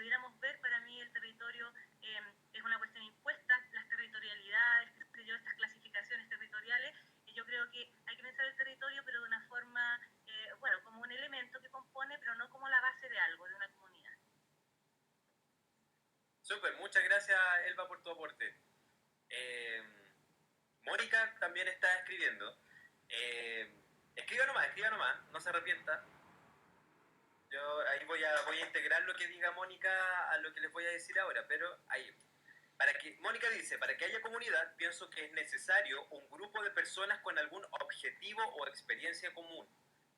pudiéramos ver, para mí el territorio es una cuestión impuesta, las territorialidades, estas clasificaciones territoriales, y yo creo que hay que pensar el territorio, pero de una forma, bueno, como un elemento que compone, pero no como la base de algo, de una comunidad. Súper, muchas gracias, Elba, por tu aporte. Mónica también está escribiendo. Escriba nomás, no se arrepienta. Yo ahí voy a integrar lo que diga Mónica a lo que les voy a decir ahora, pero ahí. Mónica dice, para que haya comunidad, pienso que es necesario un grupo de personas con algún objetivo o experiencia común,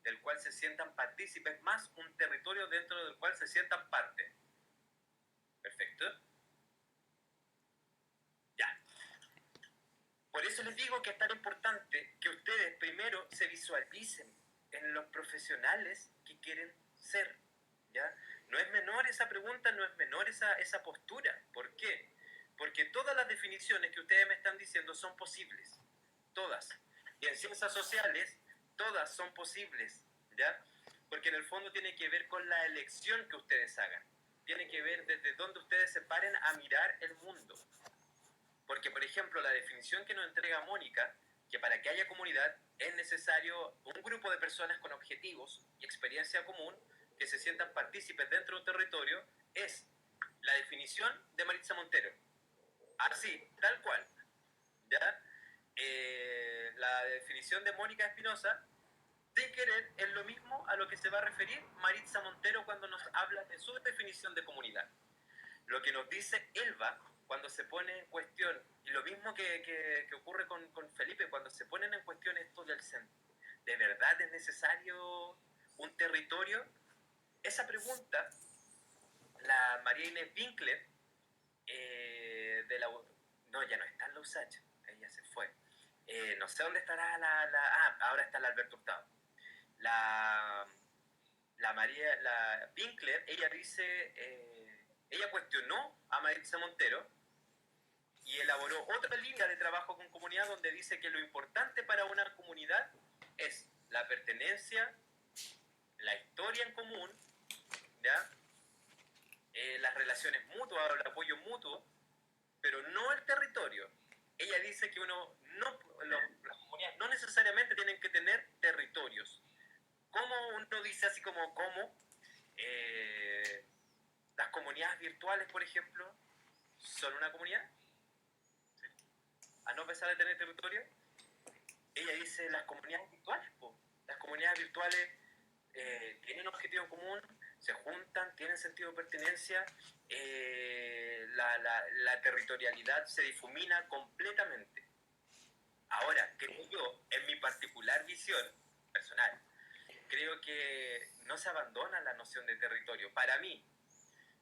del cual se sientan partícipes, más un territorio dentro del cual se sientan parte. Perfecto. Ya. Por eso les digo que es tan importante que ustedes primero se visualicen en los profesionales que quieren ser, ¿ya? No es menor esa pregunta, no es menor esa postura. ¿Por qué? Porque todas las definiciones que ustedes me están diciendo son posibles. Todas. Y en ciencias sociales, todas son posibles, ¿ya? Porque en el fondo tiene que ver con la elección que ustedes hagan. Tiene que ver desde dónde ustedes se paren a mirar el mundo. Porque, por ejemplo, la definición que nos entrega Mónica, que para que haya comunidad es necesario un grupo de personas con objetivos y experiencia común que se sientan partícipes dentro de un territorio, es la definición de Maritza Montero. Así, tal cual. ¿Ya? La definición de Mónica Espinosa de querer es lo mismo a lo que se va a referir Maritza Montero cuando nos habla de su definición de comunidad. Lo que nos dice Elba cuando se pone en cuestión, y lo mismo que ocurre con Felipe, cuando se ponen en cuestión esto del centro, ¿de verdad es necesario un territorio? Esa pregunta, la María Inés Winkler, no, ya no está en la USACH, ella se fue. No sé dónde estará ahora está la Alberto Hurtado. La Winkler, ella dice, ella cuestionó a Maritza Montero y elaboró otra línea de trabajo con comunidad donde dice que lo importante para una comunidad es la pertenencia, la historia en común, ¿ya? Las relaciones mutuas, el apoyo mutuo, pero no el territorio. Ella dice que las comunidades no necesariamente tienen que tener territorios. ¿Cómo uno dice así como cómo? Las comunidades virtuales, por ejemplo, son una comunidad. ¿Sí? A no pesar de tener territorio, ella dice las comunidades virtuales. Las comunidades virtuales tienen objetivo en común, se juntan, tienen sentido de pertenencia, la territorialidad se difumina completamente. Ahora, creo yo, en mi particular visión personal, creo que no se abandona la noción de territorio, para mí,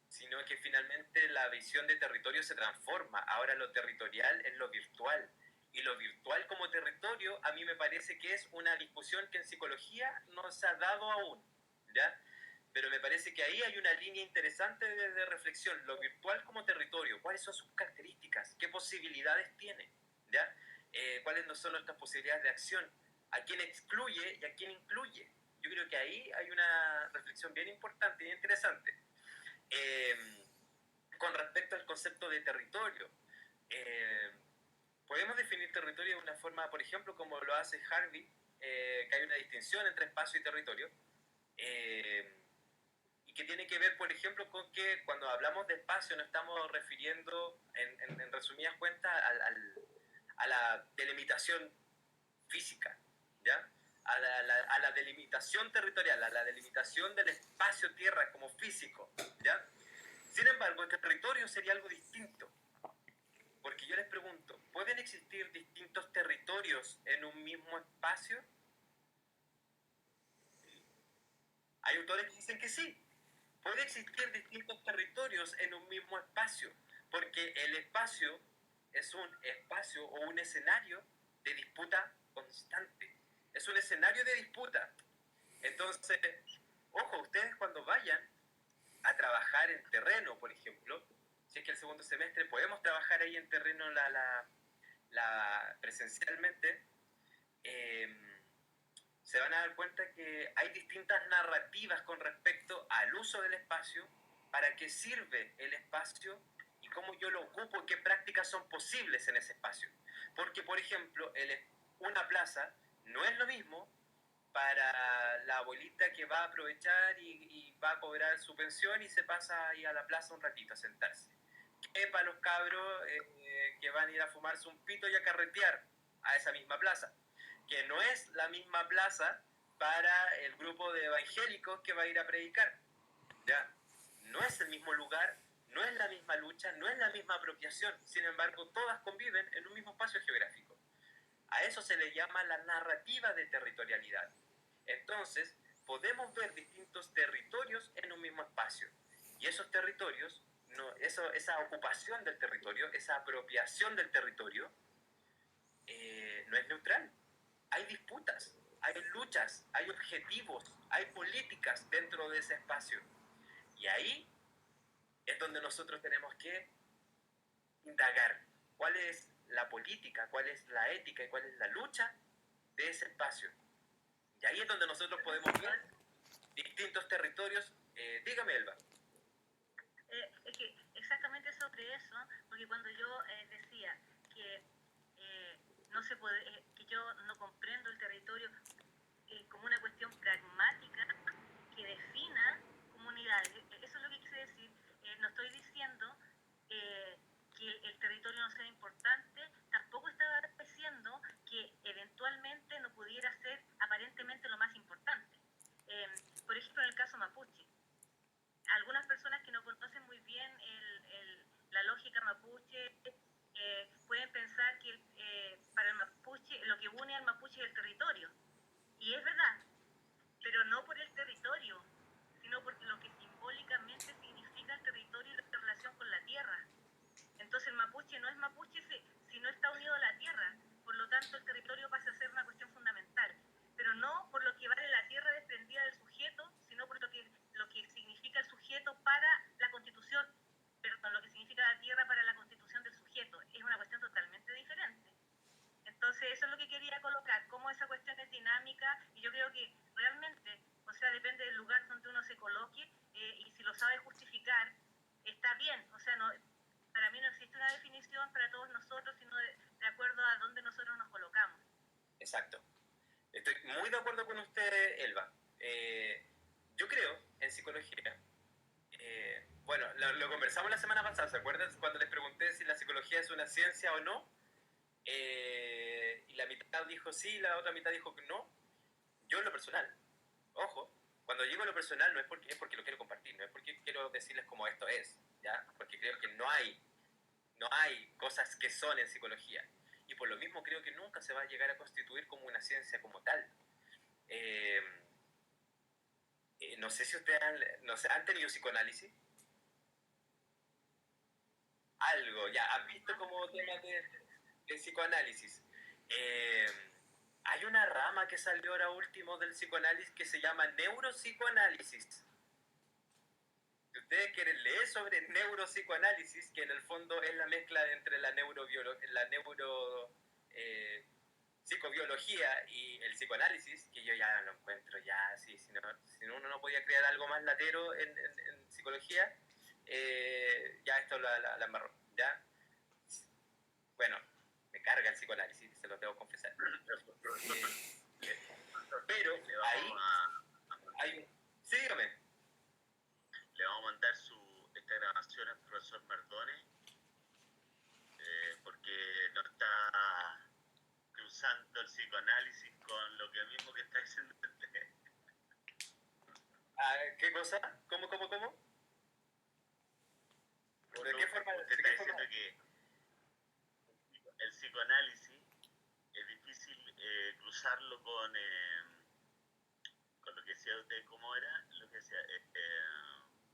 sino que finalmente la visión de territorio se transforma. Ahora lo territorial es lo virtual. Y lo virtual como territorio a mí me parece que es una discusión que en psicología no se ha dado aún, ¿ya? Pero me parece que ahí hay una línea interesante de reflexión. Lo virtual como territorio, ¿cuáles son sus características? ¿Qué posibilidades tiene? ¿Ya? ¿Cuáles no son nuestras posibilidades de acción? ¿A quién excluye y a quién incluye? Yo creo que ahí hay una reflexión bien importante y interesante. Con respecto al concepto de territorio, podemos definir territorio de una forma, por ejemplo, como lo hace Harvey, que hay una distinción entre espacio y territorio, y que tiene que ver, por ejemplo, con que cuando hablamos de espacio nos estamos refiriendo, en resumidas cuentas, a la delimitación física, ¿ya? A la delimitación territorial, a la delimitación del espacio-tierra como físico, ¿ya? Sin embargo, el territorio sería algo distinto, porque yo les pregunto, ¿pueden existir distintos territorios en un mismo espacio? Hay autores que dicen que sí, puede existir distintos territorios en un mismo espacio, porque el espacio es un espacio o un escenario de disputa constante, es un escenario de disputa. Entonces, ojo, ustedes cuando vayan a trabajar en terreno, por ejemplo, si es que el segundo semestre podemos trabajar ahí en terreno presencialmente, se van a dar cuenta que hay distintas narrativas con respecto al uso del espacio para qué sirve el espacio y cómo yo lo ocupo y qué prácticas son posibles en ese espacio. Porque, por ejemplo, una plaza no es lo mismo para la abuelita que va a aprovechar y va a cobrar su pensión y se pasa ahí a la plaza un ratito a sentarse. Que para los cabros que van a ir a fumarse un pito y a carretear a esa misma plaza. Que no es la misma plaza para el grupo de evangélicos que va a ir a predicar. ¿Ya? No es el mismo lugar, no es la misma lucha, no es la misma apropiación. Sin embargo, todas conviven en un mismo espacio geográfico. A eso se le llama la narrativa de territorialidad. Entonces, podemos ver distintos territorios en un mismo espacio. Y esos territorios, esa ocupación del territorio, esa apropiación del territorio, no es neutral. Hay disputas, hay luchas, hay objetivos, hay políticas dentro de ese espacio. Y ahí es donde nosotros tenemos que indagar cuál es la política, cuál es la ética y cuál es la lucha de ese espacio. Y ahí es donde nosotros podemos ver distintos territorios. Dígame, Elba. Es que exactamente sobre eso, porque cuando yo decía que no se puede, que yo no comprendo el territorio como una cuestión pragmática que defina comunidades, eso es lo que quise decir. No estoy diciendo que el territorio no sea importante, tampoco estaba diciendo que eventualmente no pudiera ser aparentemente lo más importante. Por ejemplo, en el caso mapuche, algunas personas que no conocen muy bien la lógica mapuche pueden pensar que para el mapuche lo que une al mapuche es el territorio. Y es verdad, pero no por el territorio, sino por lo que simbólicamente significa el territorio y la relación con la tierra. Entonces el mapuche no es mapuche si no está unido a la tierra, por lo tanto el territorio pasa a ser una cuestión fundamental, pero no por lo que vale la tierra desprendida del sujeto, sino por lo que significa el sujeto para la constitución, perdón, lo que significa la tierra para la constitución del sujeto. Es una cuestión totalmente diferente. Entonces eso es lo que quería colocar, cómo esa cuestión es dinámica, y yo creo que realmente, o sea, depende del lugar donde uno se coloque, y si lo sabe justificar, está bien. O sea, no, para mí no existe una definición para todos nosotros, sino de acuerdo a dónde nosotros nos colocamos. Exacto. Estoy muy de acuerdo con usted, Elba. Yo creo en psicología. Bueno, lo conversamos la semana pasada, ¿se acuerdan? Cuando les pregunté si la psicología es una ciencia o no. Y la mitad dijo sí, la otra mitad dijo que no. Yo en lo personal, ojo, cuando digo lo personal no es porque lo quiero compartir, no es porque quiero decirles cómo esto es, ¿ya? Porque creo que no hay cosas que son en psicología. Y por lo mismo creo que nunca se va a llegar a constituir como una ciencia como tal. No sé si ustedes ¿han tenido psicoanálisis? Algo, ya, han visto como temas de psicoanálisis. Hay una rama que salió ahora último del psicoanálisis que se llama neuropsicoanálisis. Si ustedes quieren leer sobre neuropsicoanálisis, que en el fondo es la mezcla entre la psicobiología y el psicoanálisis, que yo ya lo encuentro ya así, si uno no podía crear algo más latero en psicología, ya esto la embarró, ¿ya? Bueno, me carga el psicoanálisis, se lo debo confesar. Pero ahí, sí, dígame. Le vamos a mandar esta grabación al profesor Mardone, porque no está cruzando el psicoanálisis con lo que mismo que está diciendo usted. ¿Qué cosa? ¿Cómo? ¿De qué forma? Usted está diciendo que el psicoanálisis es difícil cruzarlo con lo que decía usted, ¿cómo era? Lo que decía,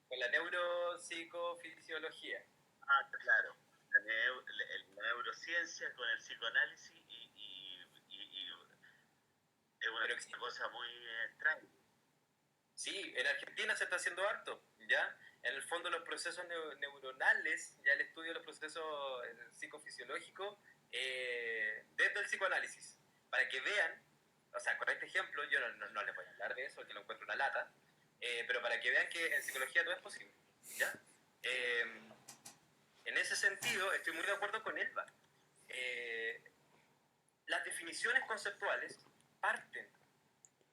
con la neuropsicofisiología. Claro, la neurociencia con el psicoanálisis y es una cosa muy extraña. Sí, en Argentina se está haciendo harto, ¿ya? En el fondo los procesos neuronales, ya el estudio de los procesos psicofisiológicos, desde el psicoanálisis, para que vean, o sea, con este ejemplo, yo no les voy a hablar de eso, que lo encuentro una lata, pero para que vean que en psicología todo es posible, ¿ya? En ese sentido, estoy muy de acuerdo con Elba. Las definiciones conceptuales parten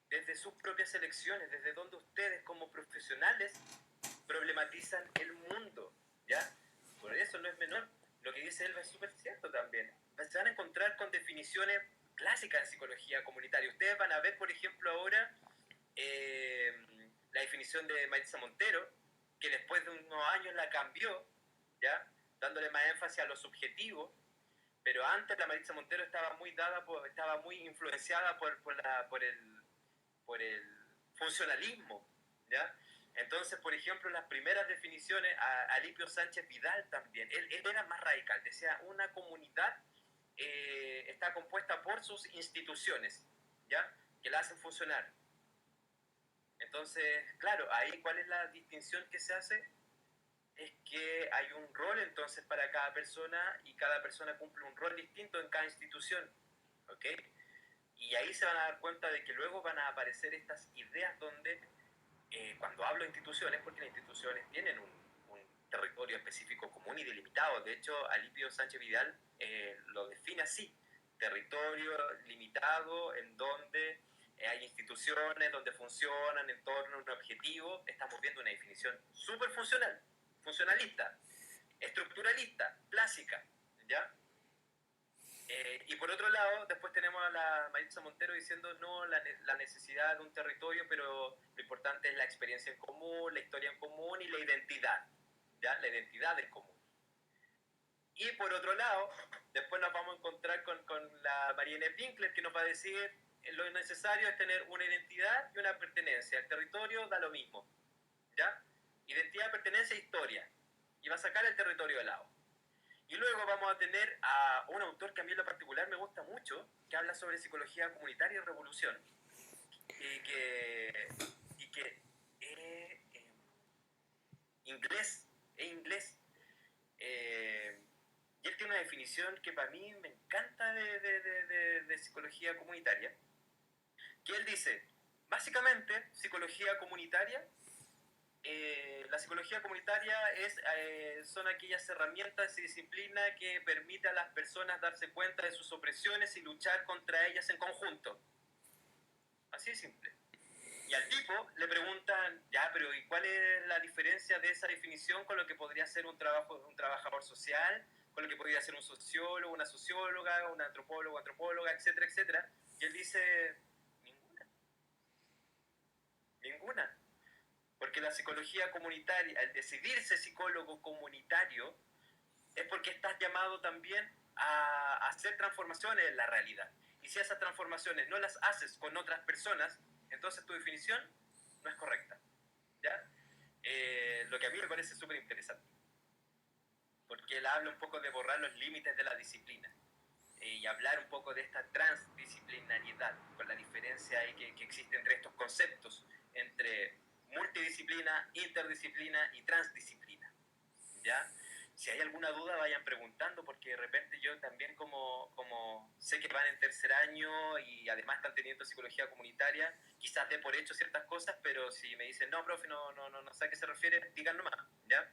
desde sus propias elecciones, desde donde ustedes como profesionales problematizan el mundo, ¿ya? Por eso no es menor. Lo que dice Elba es súper cierto también. Se van a encontrar con definiciones clásicas de psicología comunitaria. Ustedes van a ver, por ejemplo, ahora la definición de Maritza Montero, que después de unos años la cambió, ¿ya? Dándole más énfasis a lo subjetivo, pero antes la Maritza Montero estaba muy influenciada por el funcionalismo, ¿ya? Entonces, por ejemplo, las primeras definiciones, a Alipio Sánchez Vidal también, él era más radical, decía, una comunidad está compuesta por sus instituciones, ¿ya? Que la hacen funcionar. Entonces, claro, ahí ¿cuál es la distinción que se hace? Es que hay un rol entonces para cada persona y cada persona cumple un rol distinto en cada institución, ¿ok? Y ahí se van a dar cuenta de que luego van a aparecer estas ideas donde, cuando hablo de instituciones, porque las instituciones tienen un territorio específico común y delimitado. De hecho, Alipio Sánchez Vidal lo define así: territorio limitado en donde hay instituciones, donde funcionan en torno a un objetivo. Estamos viendo una definición súper funcional, funcionalista, estructuralista, clásica, ¿ya? Y por otro lado, después tenemos a la Maritza Montero diciendo no, la necesidad de un territorio, pero lo importante es la experiencia en común, la historia en común y la identidad, ¿ya? La identidad del común. Y por otro lado, después nos vamos a encontrar con la Marianne Winkler, que nos va a decir lo necesario es tener una identidad y una pertenencia. El territorio da lo mismo, ¿ya? Identidad, pertenencia e historia. Y va a sacar el territorio de lado. Y luego vamos a tener a un autor que a mí en lo particular me gusta mucho, que habla sobre psicología comunitaria y revolución, y que es inglés, y él tiene una definición que para mí me encanta de psicología comunitaria, que él dice, básicamente, psicología comunitaria, la psicología comunitaria son aquellas herramientas y disciplinas que permiten a las personas darse cuenta de sus opresiones y luchar contra ellas en conjunto. Así de simple. Y al tipo le preguntan, ya, pero ¿y cuál es la diferencia de esa definición con lo que podría ser un trabajador social, con lo que podría ser un sociólogo, una socióloga, un antropólogo, antropóloga, etcétera, etcétera? Y él dice, ninguna. Porque la psicología comunitaria, al decidirse psicólogo comunitario, es porque estás llamado también a hacer transformaciones en la realidad. Y si esas transformaciones no las haces con otras personas, entonces tu definición no es correcta, ¿ya? Lo que a mí me parece súper interesante, porque él habla un poco de borrar los límites de la disciplina y hablar un poco de esta transdisciplinariedad, con la diferencia ahí que existe entre estos conceptos, entre multidisciplina, interdisciplina y transdisciplina, ¿ya? Si hay alguna duda, vayan preguntando, porque de repente yo también como sé que van en tercer año y además están teniendo psicología comunitaria, quizás dé por hecho ciertas cosas, pero si me dicen, no, profe, no sé a qué se refiere, digan nomás, ¿ya?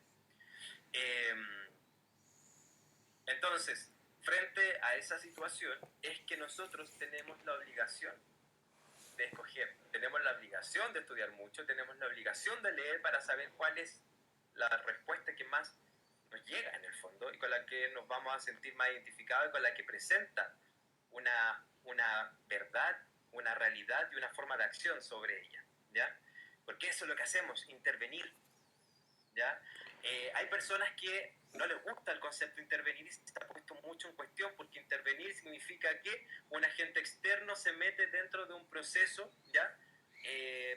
Entonces, frente a esa situación, es que nosotros tenemos la obligación de escoger, tenemos la obligación de estudiar mucho, tenemos la obligación de leer para saber cuál es la respuesta que más nos llega en el fondo y con la que nos vamos a sentir más identificados y con la que presenta una verdad, una realidad y una forma de acción sobre ella, ¿ya? Porque eso es lo que hacemos, intervenir, ¿ya? Hay personas que no les gusta el concepto de intervenir y se está puesto mucho en cuestión, porque intervenir significa que un agente externo se mete dentro de un proceso, ¿ya?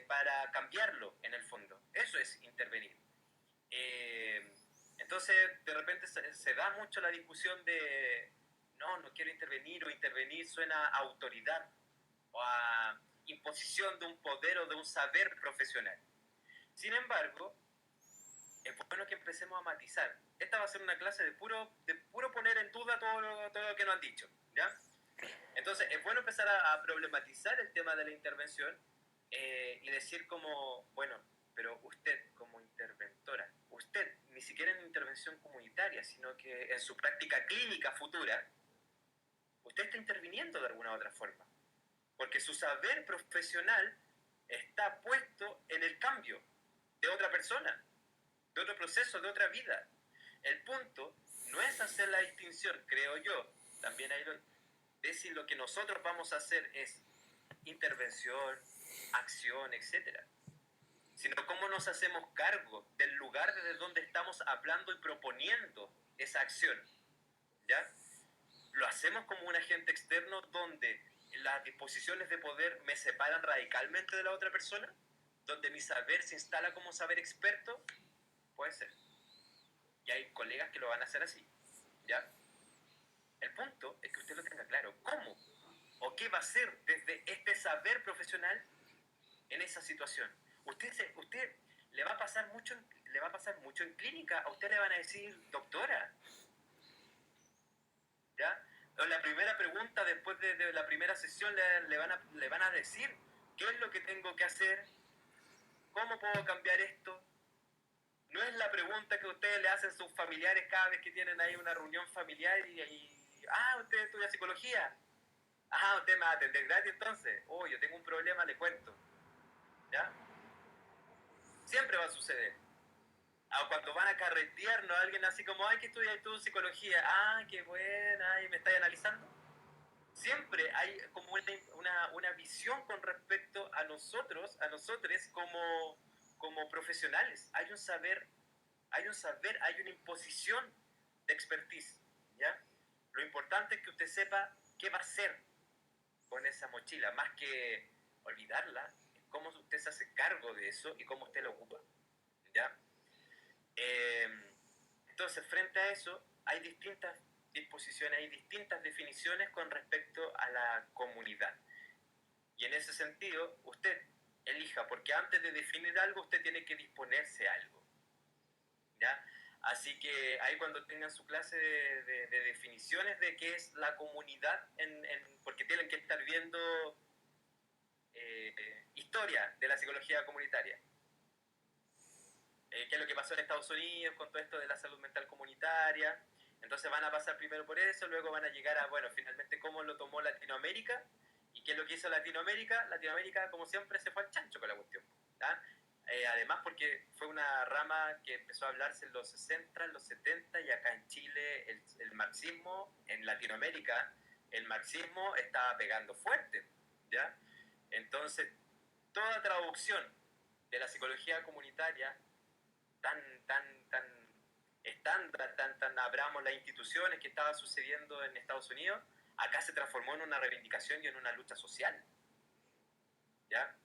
Para cambiarlo en el fondo. Eso es intervenir. Entonces de repente se da mucho la discusión de no quiero intervenir, o intervenir suena a autoridad o a imposición de un poder o de un saber profesional. Sin embargo, es bueno que empecemos a matizar. Esta va a ser una clase de puro poner en duda todo lo que nos han dicho, ¿ya? Entonces, es bueno empezar a problematizar el tema de la intervención y decir como, bueno, pero usted como interventora, usted intervención comunitaria, sino que en su práctica clínica futura, usted está interviniendo de alguna u otra forma, porque su saber profesional está puesto en el cambio de otra persona, de otro proceso, de otra vida. El punto no es hacer la distinción, creo yo, también hay de si lo que nosotros vamos a hacer es intervención, acción, etcétera, sino cómo nos hacemos cargo del lugar desde donde estamos hablando y proponiendo esa acción, ¿ya? Lo hacemos como un agente externo donde las disposiciones de poder me separan radicalmente de la otra persona, donde mi saber se instala como saber experto, puede ser. Y hay colegas que lo van a hacer así, ¿ya? El punto es que usted lo tenga claro. ¿Cómo? ¿O qué va a hacer desde este saber profesional en esa situación? Usted le va a pasar mucho en clínica. A usted le van a decir, doctora, ¿ya? O la primera pregunta después de la primera sesión le van a decir, ¿qué es lo que tengo que hacer? ¿Cómo puedo cambiar esto? No es la pregunta que ustedes le hacen a sus familiares cada vez que tienen ahí una reunión familiar usted estudia psicología. Usted me va a atender gratis entonces. Yo tengo un problema, le cuento. ¿Ya? Siempre va a suceder. Cuando van a carretearnos, alguien así como, ¿qué estudias tú psicología? Qué buena, me estáis analizando. Siempre hay como una visión con respecto a nosotros como profesionales. Hay un saber, hay una imposición de expertise, ¿ya? Lo importante es que usted sepa qué va a hacer con esa mochila, más que olvidarla, es cómo usted se hace cargo de eso y cómo usted lo ocupa, ¿ya? Entonces, frente a eso, hay distintas disposiciones, hay distintas definiciones con respecto a la comunidad. Y en ese sentido, usted elija, porque antes de definir algo, usted tiene que disponerse a algo, ¿ya? Así que ahí cuando tengan su clase de definiciones de qué es la comunidad, porque tienen que estar viendo historia de la psicología comunitaria. Qué es lo que pasó en Estados Unidos con todo esto de la salud mental comunitaria. Entonces van a pasar primero por eso, luego van a llegar a, finalmente cómo lo tomó Latinoamérica y qué es lo que hizo Latinoamérica. Latinoamérica, como siempre, se fue al chancho con la cuestión, ¿tá? Además porque fue una rama que empezó a hablarse en los 60, en los 70 y acá en Chile el marxismo, en Latinoamérica, el marxismo estaba pegando fuerte, ¿ya? Entonces, toda traducción de la psicología comunitaria tan estándar, tan abramos las instituciones que estaba sucediendo en Estados Unidos, acá se transformó en una reivindicación y en una lucha social, ¿ya?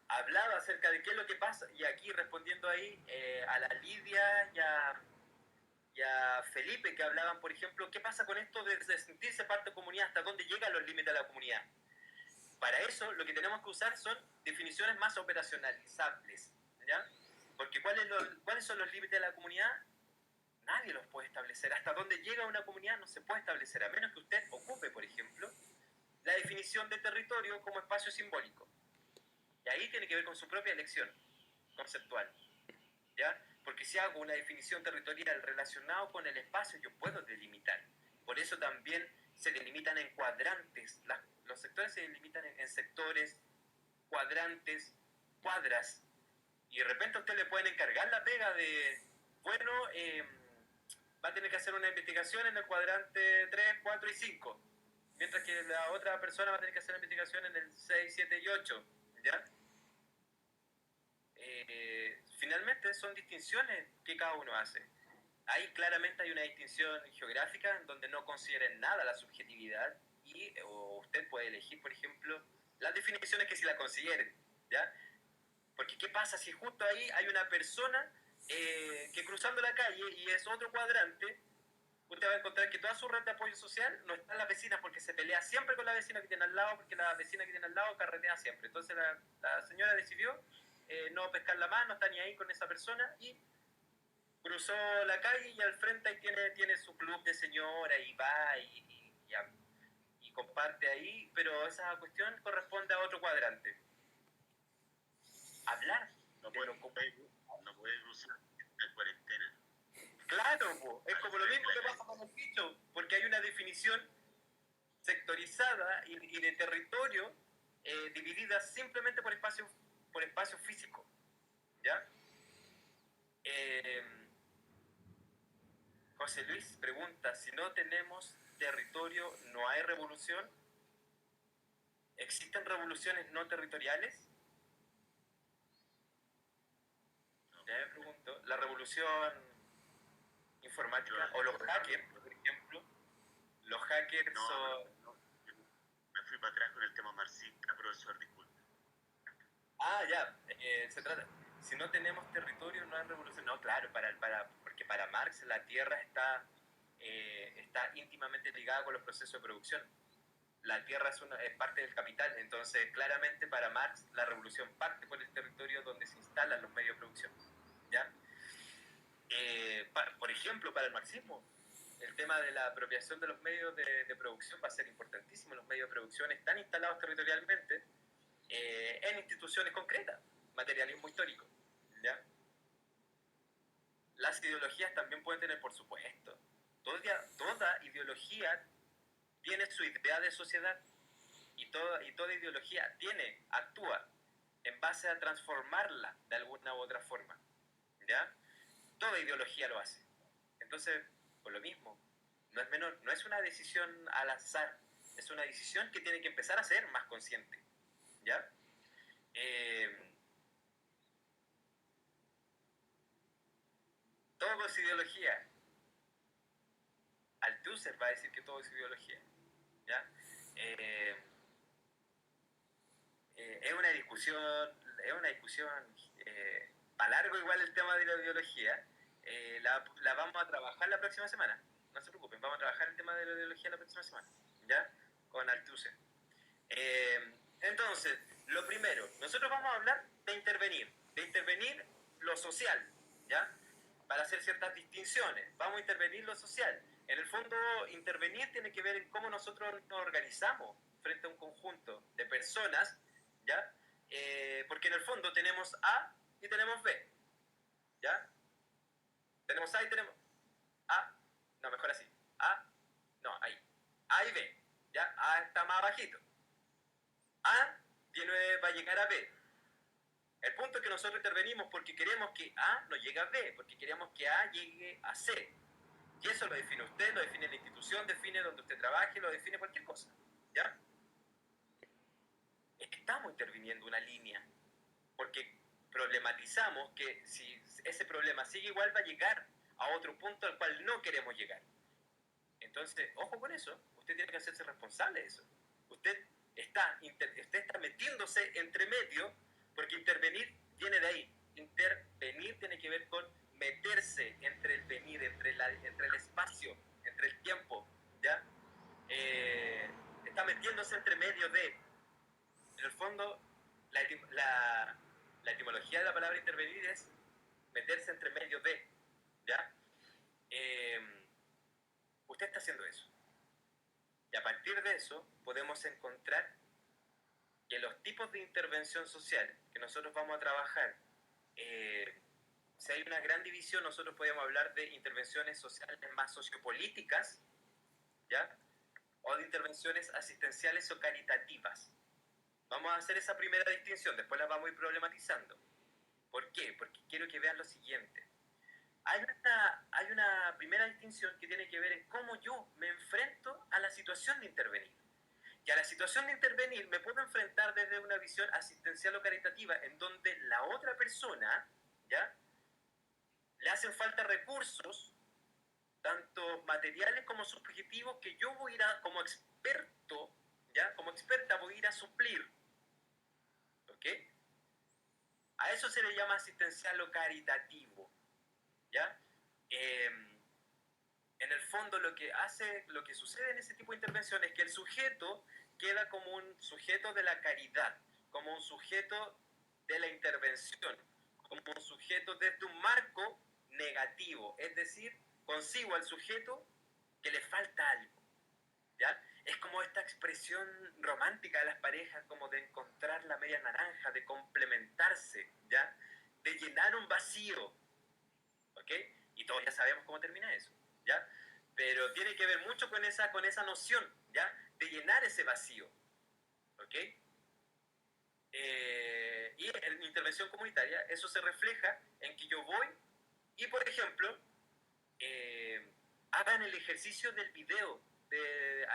Hablaba acerca de qué es lo que pasa, y aquí respondiendo ahí a la Lidia y a Felipe, que hablaban, por ejemplo, qué pasa con esto de sentirse parte de comunidad, hasta dónde llegan los límites de la comunidad. Para eso lo que tenemos que usar son definiciones más operacionalizables, ¿ya? Porque ¿cuáles son los límites de la comunidad? Nadie los puede establecer. Hasta dónde llega una comunidad no se puede establecer, a menos que usted ocupe, por ejemplo, la definición de territorio como espacio simbólico. Y ahí tiene que ver con su propia elección conceptual, ¿ya? Porque si hago una definición territorial relacionada con el espacio, yo puedo delimitar. Por eso también se delimitan en cuadrantes. Los sectores se delimitan en sectores, cuadrantes, cuadras. Y de repente a usted le pueden encargar la pega de, va a tener que hacer una investigación en el cuadrante 3, 4 y 5. Mientras que la otra persona va a tener que hacer una investigación en el 6, 7 y 8. ¿Ya? Finalmente son distinciones que cada uno hace. Ahí claramente hay una distinción geográfica en donde no consideren nada la subjetividad o usted puede elegir, por ejemplo, las definiciones que sí la consideren, ¿ya? Porque ¿qué pasa si justo ahí hay una persona que cruzando la calle y es otro cuadrante, usted va a encontrar que toda su red de apoyo social no está en las vecinas porque se pelea siempre con la vecina que tiene al lado, porque la vecina que tiene al lado carretea siempre. Entonces la señora decidió no pescarla más, no está ni ahí con esa persona y cruzó la calle y al frente ahí tiene su club de señora y va y comparte ahí, pero esa cuestión corresponde a otro cuadrante. Hablar no puede cruzar hemos dicho, porque hay una definición sectorizada y de territorio dividida simplemente por espacio físico, ¿ya? José Luis pregunta, si no tenemos territorio, ¿no hay revolución? ¿Existen revoluciones no territoriales? Ya me pregunto, la revolución informática o los hackers, por ejemplo, los hackers son... No, me fui para atrás con el tema marxista, profesor, disculpe. Ya, se trata, si no tenemos territorio no hay revolución. No, claro, porque para Marx la tierra está íntimamente ligada con los procesos de producción. La tierra es parte del capital, entonces claramente para Marx la revolución parte por el territorio donde se instalan los medios de producción, ¿ya? Por ejemplo, para el marxismo, el tema de la apropiación de los medios de producción va a ser importantísimo. Los medios de producción están instalados territorialmente en instituciones concretas, materialismo histórico, ¿ya? Las ideologías también pueden tener, por supuesto, toda ideología tiene su idea de sociedad y toda ideología actúa en base a transformarla de alguna u otra forma, ¿ya? Toda ideología lo hace. Entonces, por lo mismo, no es una decisión al azar, es una decisión que tiene que empezar a ser más consciente, ¿ya? Todo es ideología. Althusser va a decir que todo es ideología, ¿ya? Es una discusión para largo igual el tema de la ideología. La vamos a trabajar la próxima semana, no se preocupen, vamos a trabajar el tema de la ideología la próxima semana, ¿ya? Con Althusser. Entonces, lo primero, nosotros vamos a hablar de intervenir lo social, ¿ya? Para hacer ciertas distinciones, vamos a intervenir lo social. En el fondo, intervenir tiene que ver en cómo nosotros nos organizamos frente a un conjunto de personas, ¿ya? Porque en el fondo tenemos A y tenemos B, ¿ya? Tenemos A y tenemos A, no, mejor así, ahí, A y B, ¿ya? A está más abajito. A va a llegar a B. El punto es que nosotros intervenimos porque queremos que A no llegue a B, porque queremos que A llegue a C. Y eso lo define usted, lo define la institución, define donde usted trabaje, lo define cualquier cosa, ¿ya? Estamos interviniendo una línea, porque problematizamos que si ese problema sigue igual va a llegar a otro punto al cual no queremos llegar. Entonces, ojo con eso, usted tiene que hacerse responsable de eso. Usted está metiéndose entre medio, porque intervenir viene de ahí. Intervenir tiene que ver con meterse entre el venir, entre el espacio, entre el tiempo, ¿ya? Está metiéndose entre medio de. En el fondo, la etimología de la palabra intervenir es meterse entre medio de, ¿ya? Usted está haciendo eso. Y a partir de eso podemos encontrar que los tipos de intervención social que nosotros vamos a trabajar, si hay una gran división, nosotros podemos hablar de intervenciones sociales más sociopolíticas, ¿ya? O de intervenciones asistenciales o caritativas. Vamos a hacer esa primera distinción, después la vamos a ir problematizando. ¿Por qué? Porque quiero que vean lo siguiente. Hay una primera distinción que tiene que ver en cómo yo me enfrento a la situación de intervenir. Y a la situación de intervenir me puedo enfrentar desde una visión asistencial o caritativa, en donde la otra persona, ¿ya? Le hacen falta recursos, tanto materiales como subjetivos, que yo voy a ir como experto, ¿ya? Como experta voy a ir a suplir. ¿Ok? A eso se le llama asistencial o caritativo, ¿ya? En el fondo lo que sucede en ese tipo de intervención es que el sujeto queda como un sujeto de la caridad, como un sujeto de la intervención, como un sujeto desde un marco negativo, es decir, consigo al sujeto que le falta algo, ¿ya? Es como esta expresión romántica de las parejas, como de encontrar la media naranja, de complementarse, ¿ya? De llenar un vacío, ¿ok? Y todos ya sabemos cómo termina eso, ¿ya? pero tiene que ver mucho con esa noción, ¿ya? De llenar ese vacío, ¿ok? Y en intervención comunitaria eso se refleja en que yo voy y, por ejemplo, hagan el ejercicio del video.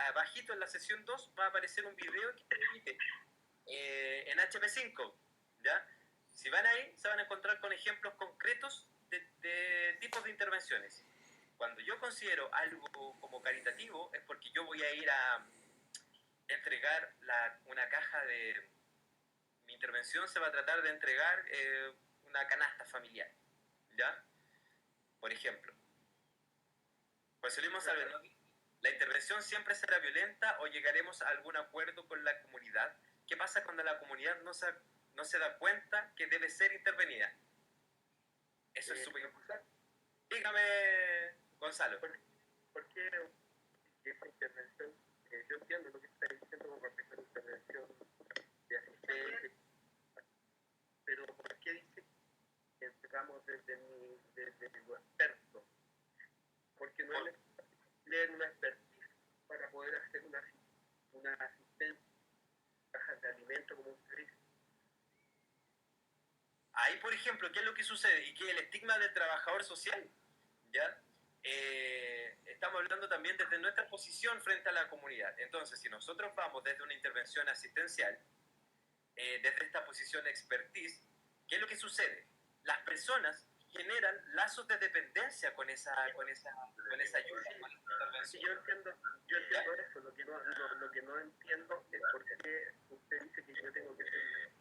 Abajito en la sesión 2 va a aparecer un video que permite en HP5, ¿ya? Si van ahí, se van a encontrar con ejemplos concretos de tipos de intervenciones. Cuando yo considero algo como caritativo, es porque yo voy a ir a entregar una caja de... Mi intervención se va a tratar de entregar una canasta familiar, ¿ya? Por ejemplo. Pues salimos a ver, ¿no? ¿La intervención siempre será violenta o llegaremos a algún acuerdo con la comunidad? ¿Qué pasa cuando la comunidad no se da cuenta que debe ser intervenida? Eso es súper importante. Dígame, Gonzalo. ¿Por qué esa intervención? Yo entiendo lo que está diciendo con respecto a la intervención de asistente, pero ¿por qué dice que empezamos desde lo experto? Porque no es leer una expertise para poder hacer una asistencia, cajas de alimento, como usted dice. Ahí, por ejemplo, ¿qué es lo que sucede? Y que el estigma del trabajador social, ¿ya? Estamos hablando también desde nuestra posición frente a la comunidad. Entonces, si nosotros vamos desde una intervención asistencial, desde esta posición de expertise, ¿qué es lo que sucede? Las personas generan lazos de dependencia con esa ayuda, con esa intervención. Yo entiendo eso. Lo que no entiendo es por qué usted dice que yo tengo que ser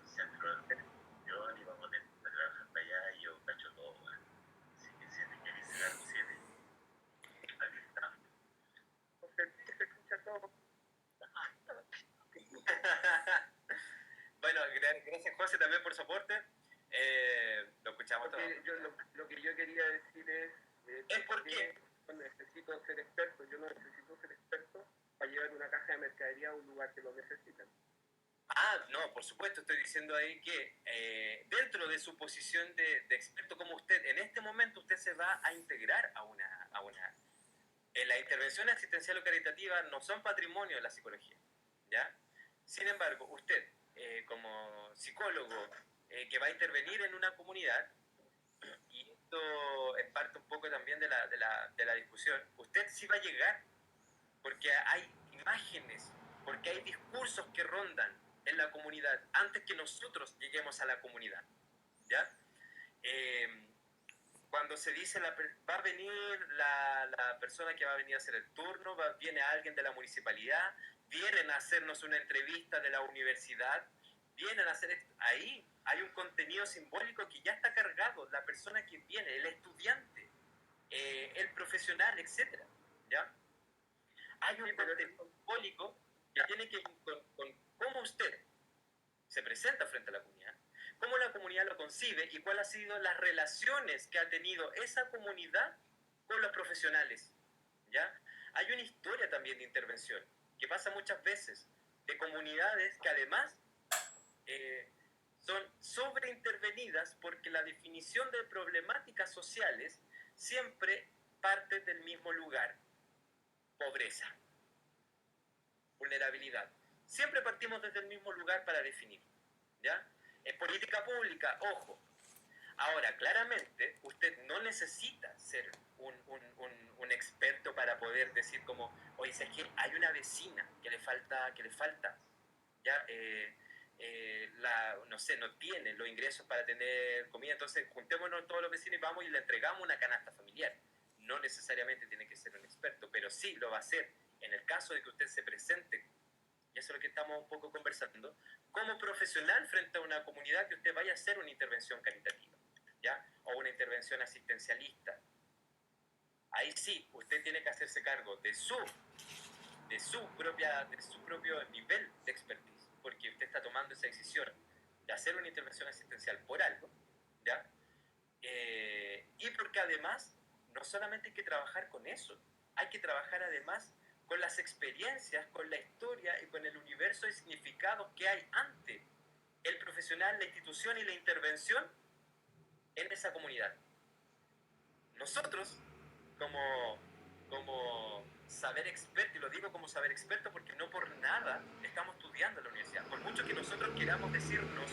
centro de atención y vamos a tener que trabajar para allá y yo cacho todo. Así que si te quieres hacer algo, aquí está. Se escucha todo. Bueno, gracias José también por su aporte. Lo escuchamos todo. Lo que yo quería decir es por qué necesito ser experto. Yo no necesito ser experto para llevar una caja de mercadería a un lugar que lo necesitan. No, por supuesto, estoy diciendo ahí que dentro de su posición de experto como usted, en este momento usted se va a integrar a una... la intervención asistencial o caritativa no son patrimonio de la psicología, ¿ya? Sin embargo, usted, como psicólogo que va a intervenir en una comunidad, y esto es parte un poco también de la discusión, usted sí va a llegar, porque hay imágenes, porque hay discursos que rondan en la comunidad antes que nosotros lleguemos a la comunidad, ¿ya? Cuando se dice va a venir la persona que va a venir a hacer el turno, viene alguien de la municipalidad, vienen a hacernos una entrevista de la universidad, vienen a hacer ahí hay un contenido simbólico que ya está cargado, la persona que viene, el estudiante, el profesional, etc. ¿Ya? Hay un contenido simbólico que tiene que ver con cómo usted se presenta frente a la comunidad, cómo la comunidad lo concibe y cuáles han sido las relaciones que ha tenido esa comunidad con los profesionales, ¿ya? Hay una historia también de intervención que pasa muchas veces, de comunidades que además son sobreintervenidas porque la definición de problemáticas sociales siempre parte del mismo lugar: pobreza, vulnerabilidad. Siempre partimos desde el mismo lugar para definir, ¿ya? En política pública, ojo. Ahora, claramente, usted no necesita ser un experto para poder decir como, oye, si es que hay una vecina que le falta, ¿ya? No sé, no tiene los ingresos para tener comida, entonces juntémonos todos los vecinos y vamos y le entregamos una canasta familiar. No necesariamente tiene que ser un experto, pero sí lo va a hacer en el caso de que usted se presente, y eso es lo que estamos un poco conversando, como profesional frente a una comunidad, que usted vaya a hacer una intervención caritativa, ¿ya? O una intervención asistencialista. Ahí sí, usted tiene que hacerse cargo de su propio nivel de expertise, porque usted está tomando esa decisión de hacer una intervención asistencial por algo, ¿ya? Y porque además, no solamente hay que trabajar con eso, hay que trabajar además con las experiencias, con la historia y con el universo de significados que hay ante el profesional, la institución y la intervención en esa comunidad. Nosotros como, como saber experto, y lo digo como saber experto porque no por nada estamos estudiando en la universidad. Por mucho que nosotros queramos decirnos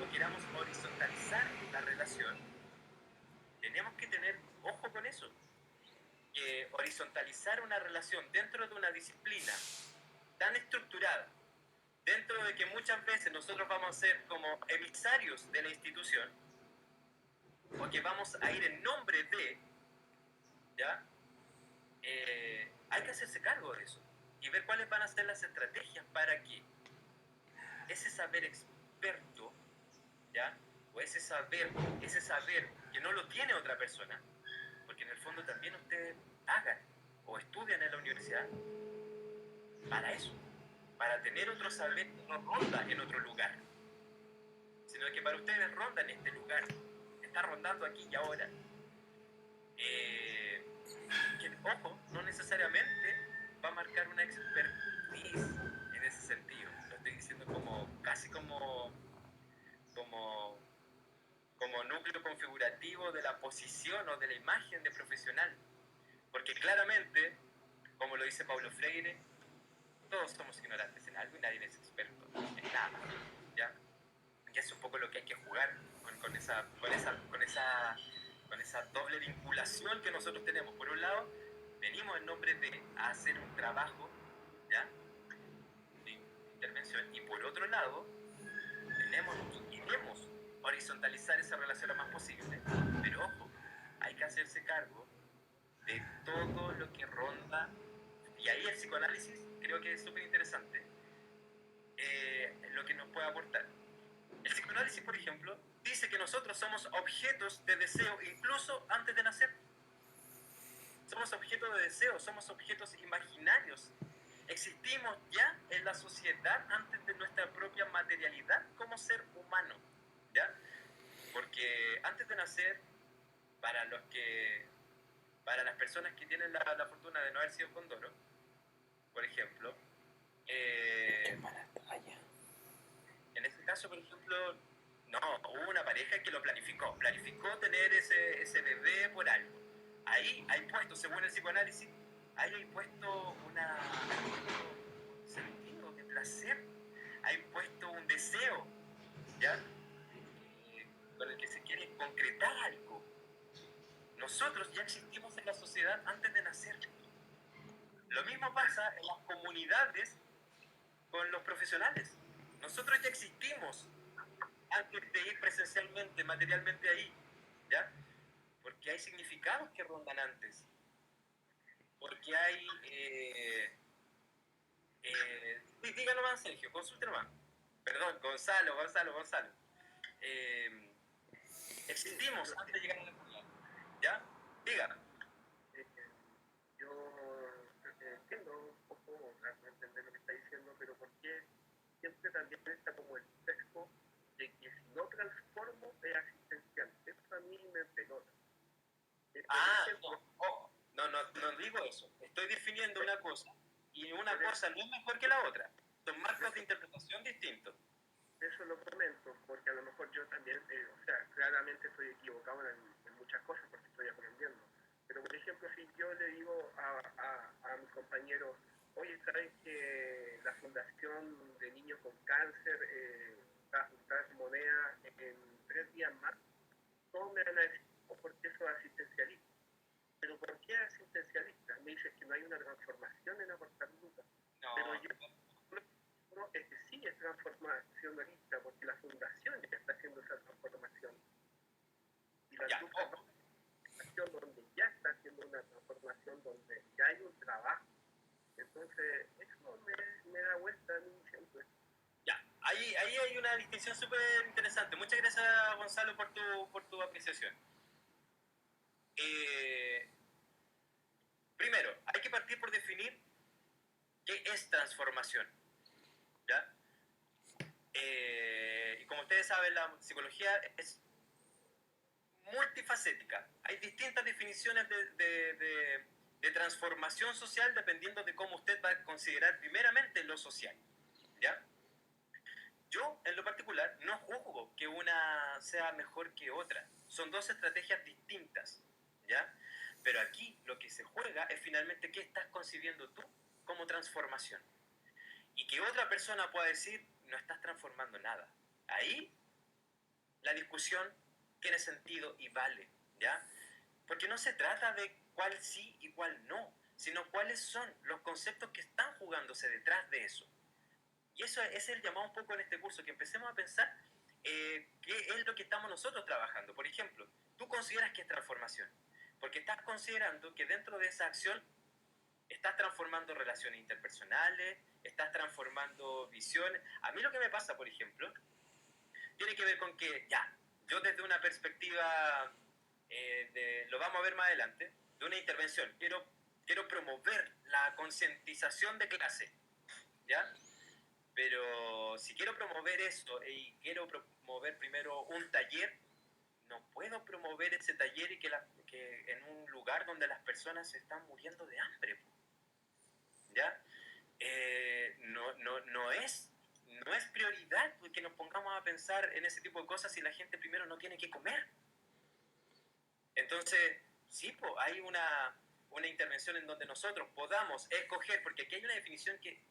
o queramos horizontalizar la relación, tenemos que tener ojo con eso. Que horizontalizar una relación dentro de una disciplina tan estructurada, dentro de que muchas veces nosotros vamos a ser como emisarios de la institución, o que vamos a ir en nombre de, ¿ya? Hay que hacerse cargo de eso y ver cuáles van a ser las estrategias para que ese saber experto, ¿ya? O ese saber que no lo tiene otra persona, porque en el fondo también ustedes hagan o estudian en la universidad para eso, para tener otro saber que no ronda en otro lugar, sino que para ustedes ronda en este lugar, está rondando aquí y ahora. Que, ojo, no necesariamente va a marcar una expertise en ese sentido. Lo estoy diciendo como casi como núcleo configurativo de la posición o de la imagen de profesional. Porque claramente, como lo dice Paulo Freire, todos somos ignorantes en algo y nadie es experto en nada, ¿ya? Y es un poco lo que hay que jugar con esa doble vinculación que nosotros tenemos. Por un lado, venimos en nombre de hacer un trabajo, ¿ya?, de intervención, y por otro lado, tenemos y queremos horizontalizar esa relación lo más posible, pero ojo, hay que hacerse cargo de todo lo que ronda, y ahí el psicoanálisis creo que es súper interesante, lo que nos puede aportar. El psicoanálisis, por ejemplo, dice que nosotros somos objetos de deseo incluso antes de nacer. Somos objetos de deseo, somos objetos imaginarios. Existimos ya en la sociedad antes de nuestra propia materialidad como ser humano, ¿ya? Porque antes de nacer, para las personas que tienen la fortuna de no haber sido condoro, por ejemplo, en este caso, por ejemplo, no, hubo una pareja que lo planificó tener ese bebé por algo. Ahí hay puesto, según el psicoanálisis, ahí hay puesto un sentido de placer, hay puesto un deseo, ¿ya? Con el que se quiere concretar algo. Nosotros ya existimos en la sociedad antes de nacer. Lo mismo pasa en las comunidades con los profesionales. Nosotros ya existimos antes de ir presencialmente, materialmente ahí, ¿ya? Porque hay significados que rondan antes. Porque hay... dígalo más, Sergio, consulte nomás. Perdón, Gonzalo. Existimos antes de llegar a la comunidad, ¿ya? Diga. Yo entiendo un poco, trato de entender lo que está diciendo, pero ¿por qué siempre también está como el sesgo de que si no transformo es asistencial? Eso a mí me pelota. No digo eso. Estoy definiendo una cosa y una cosa no es mejor que la otra. Son marcos de interpretación distintos. Eso lo comento porque a lo mejor yo también, claramente estoy equivocado en muchas cosas porque estoy aprendiendo. Pero por ejemplo, si yo le digo a mis compañeros, oye, ¿saben que la Fundación de Niños con Cáncer va a juntar moneda en 3 días más? Todos me van a decir, porque eso es asistencialista. ¿Pero por qué es asistencialista? Me dicen que no hay una transformación en aportar nunca. No. Pero yo no, es que sí es transformacionalista, porque la fundación ya está haciendo esa transformación. Y la transformación donde ya está haciendo una transformación, donde ya hay un trabajo. Entonces, eso me da vuelta a mí siempre. Ya, ahí hay una distinción súper interesante. Muchas gracias, Gonzalo, por tu apreciación. Primero, hay que partir por definir qué es transformación, ¿ya? Y como ustedes saben, la psicología es multifacética. Hay distintas definiciones de transformación social dependiendo de cómo usted va a considerar primeramente lo social, ¿ya? Yo, en lo particular, no juzgo que una sea mejor que otra. Son dos estrategias distintas, ¿ya? Pero aquí lo que se juega es finalmente qué estás concibiendo tú como transformación. Y que otra persona pueda decir, no estás transformando nada. Ahí la discusión tiene sentido y vale, ¿ya? Porque no se trata de cuál sí y cuál no, sino cuáles son los conceptos que están jugándose detrás de eso. Y eso es el llamado un poco en este curso, que empecemos a pensar qué es lo que estamos nosotros trabajando. Por ejemplo, tú consideras que es transformación, porque estás considerando que dentro de esa acción estás transformando relaciones interpersonales, estás transformando visiones. A mí lo que me pasa, por ejemplo, tiene que ver con que, ya, yo desde una perspectiva, lo vamos a ver más adelante, de una intervención, quiero promover la concientización de clase, ¿ya? Pero si quiero promover eso y quiero promover primero un taller, no puedo promover ese taller y que en un lugar donde las personas se están muriendo de hambre, ¿ya? No es prioridad que nos pongamos a pensar en ese tipo de cosas si la gente primero no tiene que comer. Entonces, sí, hay una intervención en donde nosotros podamos escoger, porque aquí hay una definición que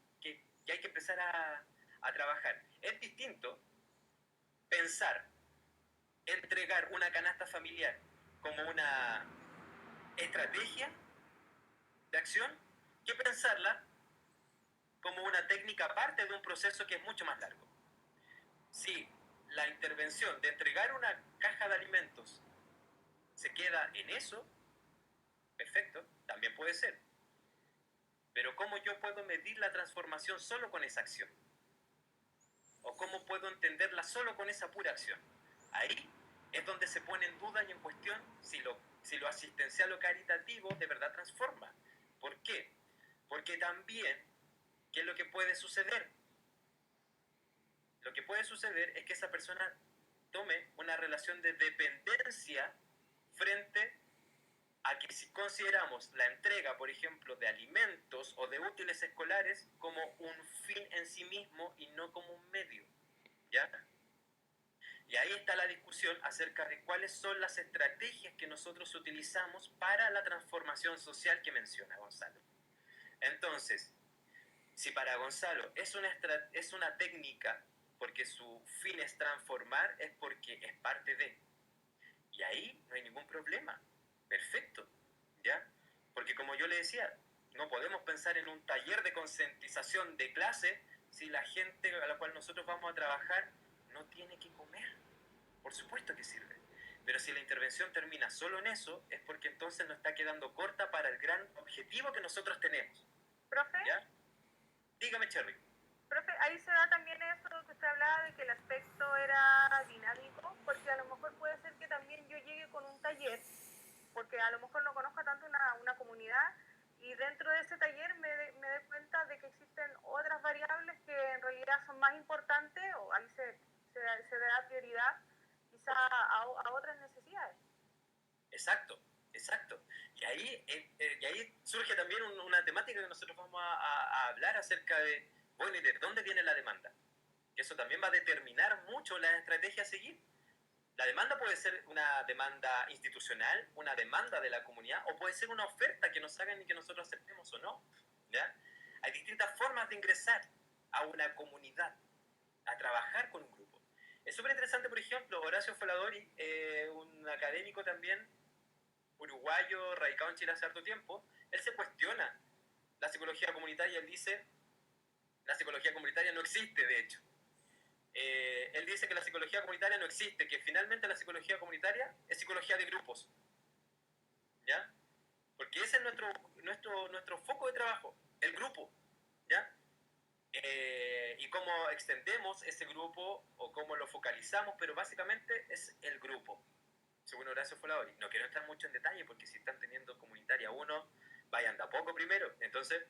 hay que empezar a trabajar. Es distinto pensar, entregar una canasta familiar como una estrategia de acción, que pensarla como una técnica aparte de un proceso que es mucho más largo. Si la intervención de entregar una caja de alimentos se queda en eso, perfecto, también puede ser. Pero ¿cómo yo puedo medir la transformación solo con esa acción? ¿O cómo puedo entenderla solo con esa pura acción? Ahí es donde se pone en duda y en cuestión si lo asistencial o caritativo de verdad transforma. ¿Por qué? Porque también, ¿qué es lo que puede suceder? Lo que puede suceder es que esa persona tome una relación de dependencia frente a que si consideramos la entrega, por ejemplo, de alimentos o de útiles escolares como un fin en sí mismo y no como un medio, ¿ya? Y ahí está la discusión acerca de cuáles son las estrategias que nosotros utilizamos para la transformación social que menciona Gonzalo. Entonces, si para Gonzalo es una técnica porque su fin es transformar, es porque es parte de. Y ahí no hay ningún problema. Perfecto, ¿ya? Porque como yo le decía, no podemos pensar en un taller de concientización de clase si la gente a la cual nosotros vamos a trabajar no tiene que comer. Por supuesto que sirve. Pero si la intervención termina solo en eso, es porque entonces nos está quedando corta para el gran objetivo que nosotros tenemos. ¿Profe? ¿Ya? Dígame, Cherry. Profe, ahí se da también eso que usted hablaba de que el aspecto era dinámico, porque a lo mejor puede ser que también yo llegue con un taller, porque a lo mejor no conozca tanto una comunidad, y dentro de ese taller me dé cuenta de que existen otras variables que en realidad son más importantes, o ahí se da prioridad quizá a otras necesidades. Exacto. Y ahí surge también una temática que nosotros vamos a hablar acerca de, bueno, ¿y de dónde viene la demanda? Que eso también va a determinar mucho la estrategia a seguir. La demanda puede ser una demanda institucional, una demanda de la comunidad, o puede ser una oferta que nos hagan y que nosotros aceptemos o no, ¿ya? Hay distintas formas de ingresar a una comunidad, a trabajar con un grupo. Es súper interesante, por ejemplo, Horacio Faladori, un académico también, uruguayo, radicado en Chile hace harto tiempo, él se cuestiona la psicología comunitaria. Él dice, la psicología comunitaria no existe, de hecho. Él dice que la psicología comunitaria no existe, que finalmente la psicología comunitaria es psicología de grupos, ¿ya? Porque ese es nuestro foco de trabajo, el grupo, ¿ya? Y cómo extendemos ese grupo o cómo lo focalizamos, pero básicamente es el grupo, según Horacio Faladori. No quiero entrar mucho en detalle porque si están teniendo comunitaria 1, vayan de a poco primero. Entonces,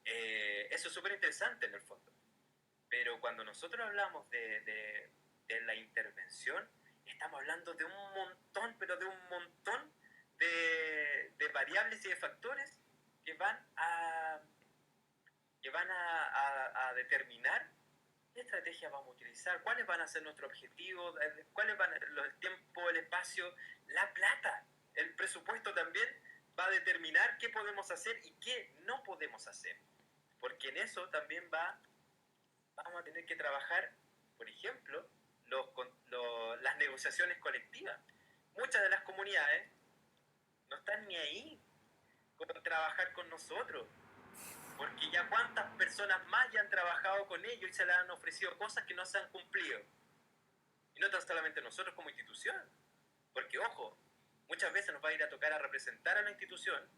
eso es súper interesante en el fondo. Pero cuando nosotros hablamos de la intervención, estamos hablando de un montón, pero de un montón de variables y de factores que van a determinar qué estrategia vamos a utilizar, cuáles van a ser nuestros objetivos, cuáles van a ser el tiempo, el espacio, la plata, el presupuesto también va a determinar qué podemos hacer y qué no podemos hacer. Porque en eso también vamos a tener que trabajar, por ejemplo, las negociaciones colectivas. Muchas de las comunidades no están ni ahí con trabajar con nosotros, porque ya cuántas personas más ya han trabajado con ellos y se les han ofrecido cosas que no se han cumplido. Y no tan solamente nosotros como institución, porque ojo, muchas veces nos va a ir a tocar a representar a la institución,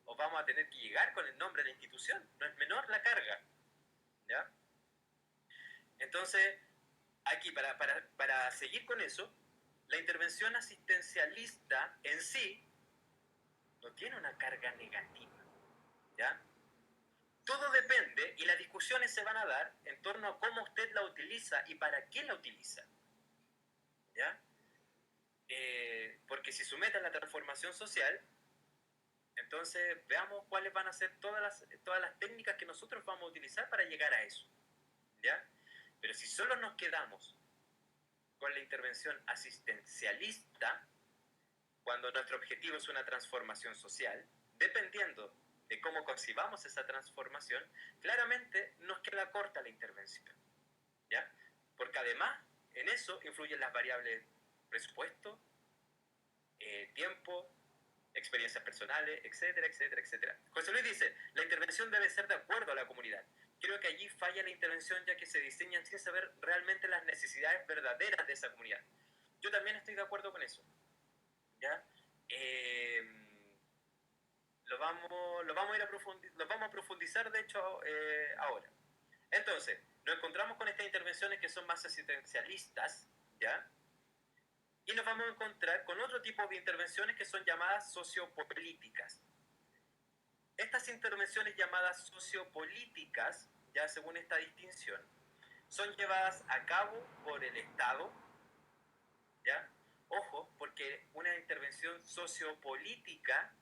o vamos a tener que llegar con el nombre de la institución, no es menor la carga, ¿ya? Entonces, aquí para seguir con eso, la intervención asistencialista en sí no tiene una carga negativa, ¿ya? Todo depende y las discusiones se van a dar en torno a cómo usted la utiliza y para qué la utiliza, ¿ya? Porque si su meta es la transformación social, entonces veamos cuáles van a ser todas las técnicas que nosotros vamos a utilizar para llegar a eso, ¿ya? Pero si solo nos quedamos con la intervención asistencialista, cuando nuestro objetivo es una transformación social, dependiendo de cómo concibamos esa transformación, claramente nos queda corta la intervención, ¿ya? Porque además, en eso influyen las variables presupuesto, tiempo, experiencias personales, etcétera, etcétera, etcétera. José Luis dice, la intervención debe ser de acuerdo a la comunidad. Creo que allí falla la intervención ya que se diseñan sin saber realmente las necesidades verdaderas de esa comunidad. Yo también estoy de acuerdo con eso, ¿ya? Lo vamos a profundizar, de hecho, ahora. Entonces, nos encontramos con estas intervenciones que son más asistencialistas, ¿ya? Y nos vamos a encontrar con otro tipo de intervenciones que son llamadas sociopolíticas. Estas intervenciones llamadas sociopolíticas, ya según esta distinción, son llevadas a cabo por el Estado, ¿ya? Ojo, porque una intervención sociopolítica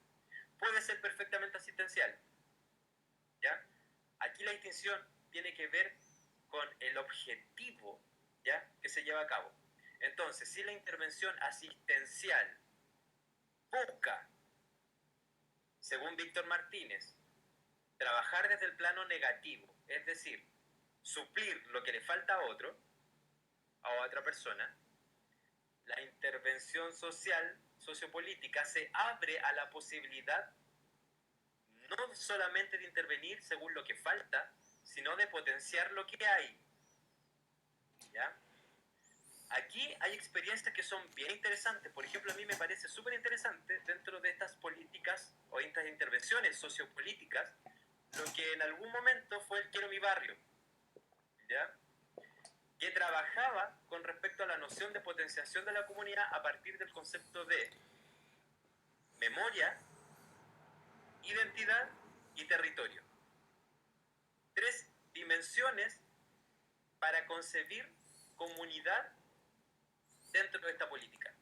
puede ser perfectamente asistencial, ¿ya? Aquí la distinción tiene que ver con el objetivo, ¿ya?, que se lleva a cabo. Entonces, si la intervención asistencial busca, según Víctor Martínez, trabajar desde el plano negativo, es decir, suplir lo que le falta a otro, a otra persona, la intervención social, sociopolítica, se abre a la posibilidad no solamente de intervenir según lo que falta, sino de potenciar lo que hay, ¿ya? Aquí hay experiencias que son bien interesantes. Por ejemplo, a mí me parece súper interesante dentro de estas políticas o estas intervenciones sociopolíticas lo que en algún momento fue el Quiero mi barrio, ¿ya?, que trabajaba con respecto a la noción de potenciación de la comunidad a partir del concepto de memoria, identidad y territorio. 3 dimensiones para concebir comunidad dentro de esta política.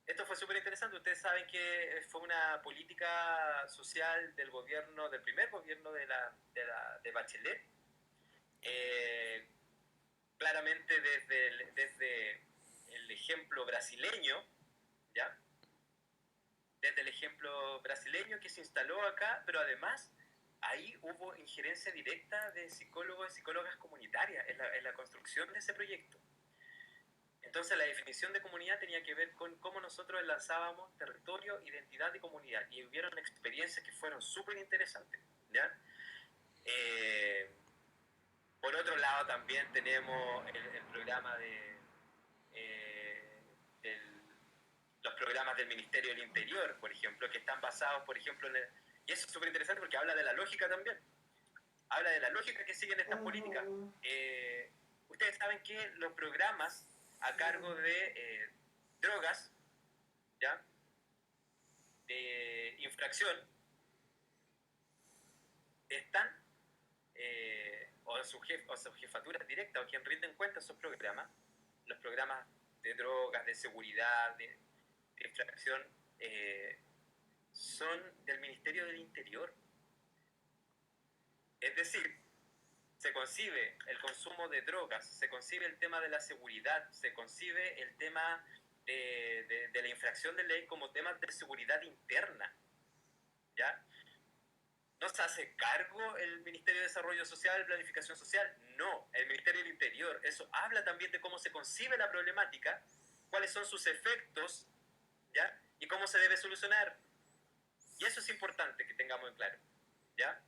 Esto fue súper interesante. Ustedes saben que fue una política social del gobierno, del primer gobierno de Bachelet, claramente desde el ejemplo brasileño, ¿ya?, desde el ejemplo brasileño que se instaló acá, pero además ahí hubo injerencia directa de psicólogos y psicólogas comunitarias en la construcción de ese proyecto. Entonces la definición de comunidad tenía que ver con cómo nosotros enlazábamos territorio, identidad y comunidad, y hubieron experiencias que fueron súper interesantes, ¿ya? Por otro lado también tenemos el programa los programas del Ministerio del Interior, por ejemplo, que están basados, por ejemplo, y eso es súper interesante porque habla de la lógica también. Habla de la lógica que siguen estas políticas. Ustedes saben que los programas a cargo de drogas, ¿ya?, de infracción, están, o su jefatura directa, o quien rinden cuenta esos programas, los programas de drogas, de seguridad, de infracción, son del Ministerio del Interior. Es decir, se concibe el consumo de drogas, se concibe el tema de la seguridad, se concibe el tema de la infracción de ley como temas de seguridad interna, ¿ya? ¿No se hace cargo el Ministerio de Desarrollo Social, Planificación Social? No, el Ministerio del Interior. Eso habla también de cómo se concibe la problemática, cuáles son sus efectos, ¿ya? Y cómo se debe solucionar. Y eso es importante que tengamos en claro, ¿ya?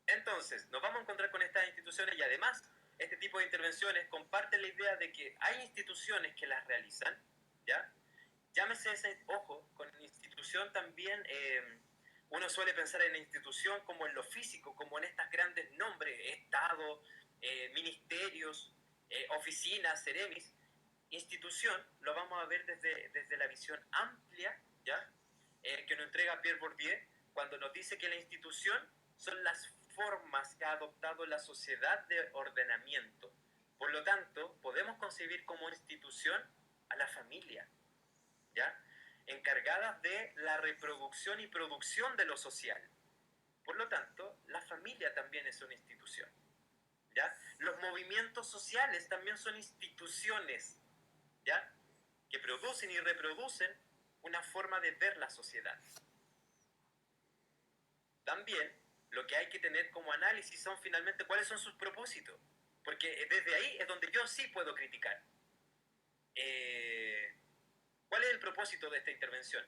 Entonces, nos vamos a encontrar con estas instituciones y además, este tipo de intervenciones comparten la idea de que hay instituciones que las realizan, ¿ya? Llámese ese, ojo, con institución también, uno suele pensar en la institución como en lo físico, como en estos grandes nombres, Estado, ministerios, oficinas, seremis. Institución lo vamos a ver desde la visión amplia, ¿ya? Que nos entrega Pierre Bourdieu, cuando nos dice que la institución son las formas que ha adoptado la sociedad de ordenamiento. Por lo tanto, podemos concebir como institución a la familia, ¿ya? Encargadas de la reproducción y producción de lo social. Por lo tanto, la familia también es una institución, ¿ya? Los movimientos sociales también son instituciones, ¿ya? Que producen y reproducen una forma de ver la sociedad. También lo que hay que tener como análisis son finalmente cuáles son sus propósitos, porque desde ahí es donde yo sí puedo criticar. ¿Cuál es el propósito de esta intervención?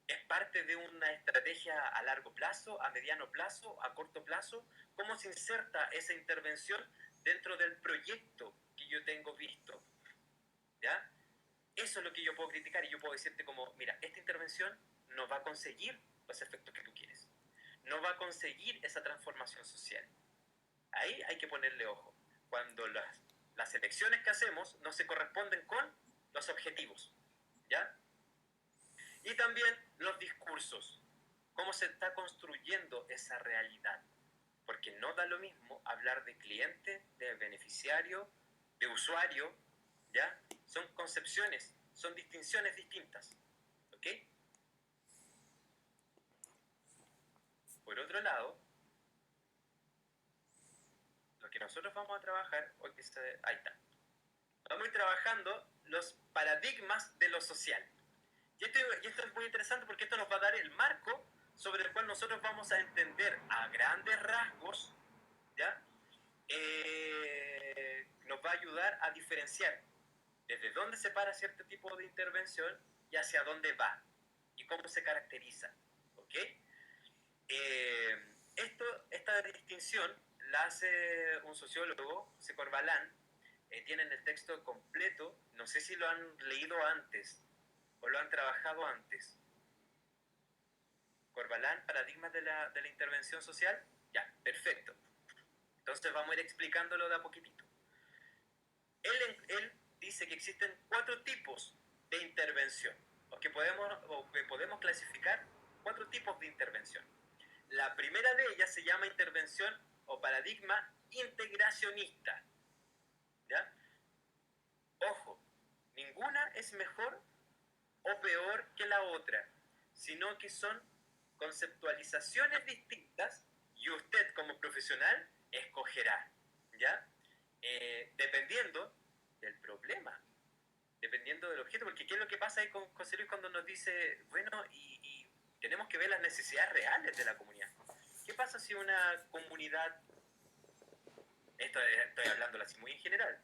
¿Es parte de una estrategia a largo plazo, a mediano plazo, a corto plazo? ¿Cómo se inserta esa intervención dentro del proyecto que yo tengo visto? ¿Ya? Eso es lo que yo puedo criticar y yo puedo decirte como, mira, esta intervención no va a conseguir los efectos que tú quieres. No va a conseguir esa transformación social. Ahí hay que ponerle ojo. Cuando las elecciones que hacemos no se corresponden con los objetivos, ¿ya? Y también los discursos. Cómo se está construyendo esa realidad. Porque no da lo mismo hablar de cliente, de beneficiario, de usuario, ¿ya? Son concepciones, son distinciones distintas, ¿ok? Por otro lado, lo que nosotros vamos a trabajar, ahí está, vamos a ir trabajando los paradigmas de lo social. Y esto es muy interesante porque esto nos va a dar el marco sobre el cual nosotros vamos a entender a grandes rasgos, ¿ya? Nos va a ayudar a diferenciar desde dónde se para cierto tipo de intervención y hacia dónde va y cómo se caracteriza, ¿ok? Esta distinción la hace un sociólogo, José Corbalán. Tienen el texto completo, no sé si lo han leído antes o lo han trabajado antes. Corbalán, paradigmas de la intervención social, ya, perfecto. Entonces vamos a ir explicándolo de a poquitito. Él dice que existen 4 tipos de intervención, o que podemos clasificar 4 tipos de intervención. La primera de ellas se llama intervención o paradigma integracionista, ¿ya? Ojo, ninguna es mejor o peor que la otra, sino que son conceptualizaciones distintas y usted como profesional escogerá, ¿ya? Dependiendo del problema, dependiendo del objeto, porque ¿qué es lo que pasa ahí con José Luis cuando nos dice, bueno, y tenemos que ver las necesidades reales de la comunidad? ¿Qué pasa si una comunidad, estoy hablándolo así muy en general,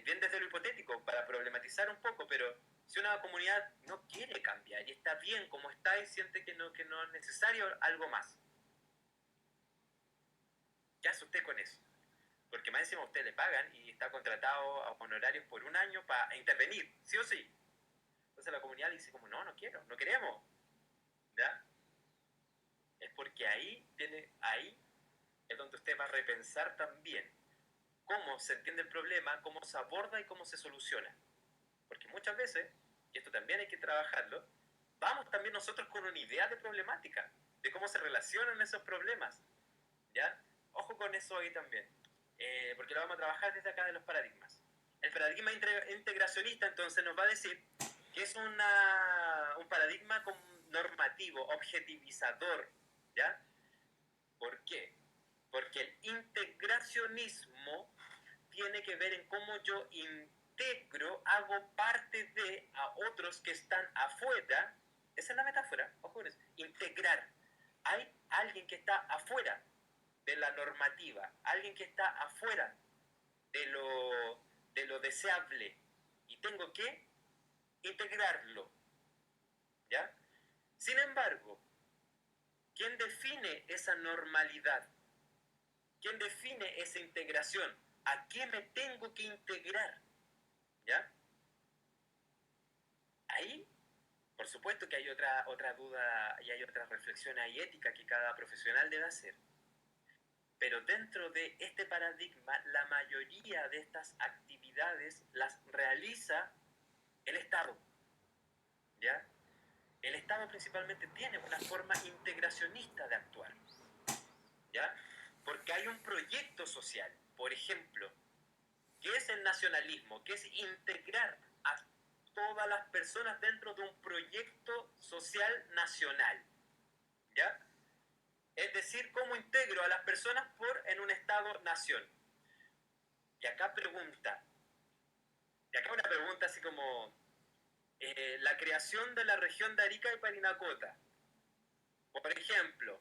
bien desde lo hipotético, para problematizar un poco, pero si una comunidad no quiere cambiar y está bien como está y siente que no es necesario algo más? ¿Qué hace usted con eso? Porque más encima a usted le pagan y está contratado a honorarios por un año para intervenir, sí o sí. Entonces la comunidad dice como, no quiero, no queremos, ¿ya? Es porque ahí es donde usted va a repensar también cómo se entiende el problema, cómo se aborda y cómo se soluciona. Porque muchas veces, y esto también hay que trabajarlo, vamos también nosotros con una idea de problemática, de cómo se relacionan esos problemas, ¿ya? Ojo con eso ahí también, porque lo vamos a trabajar desde acá de los paradigmas. El paradigma integracionista entonces nos va a decir que es un paradigma normativo, objetivizador, ¿ya? ¿Por qué? Porque el integracionismo tiene que ver en cómo yo integro, hago parte de a otros que están afuera, esa es la metáfora, ojo con eso, integrar. Hay alguien que está afuera de la normativa, alguien que está afuera de lo deseable, y tengo que integrarlo, ¿ya? Sin embargo, ¿quién define esa normalidad? ¿Quién define esa integración? ¿A qué me tengo que integrar? ¿Ya? Ahí, por supuesto que hay otra duda y hay otra reflexión ahí ética que cada profesional debe hacer. Pero dentro de este paradigma, la mayoría de estas actividades las realiza el Estado, ¿ya? El Estado principalmente tiene una forma integracionista de actuar, ¿ya? Porque hay un proyecto social, por ejemplo, que es el nacionalismo, que es integrar a todas las personas dentro de un proyecto social nacional, ¿ya? Es decir, cómo integro a las personas en un Estado-nación. Y acá una pregunta así como, la creación de la región de Arica y Parinacota, por ejemplo,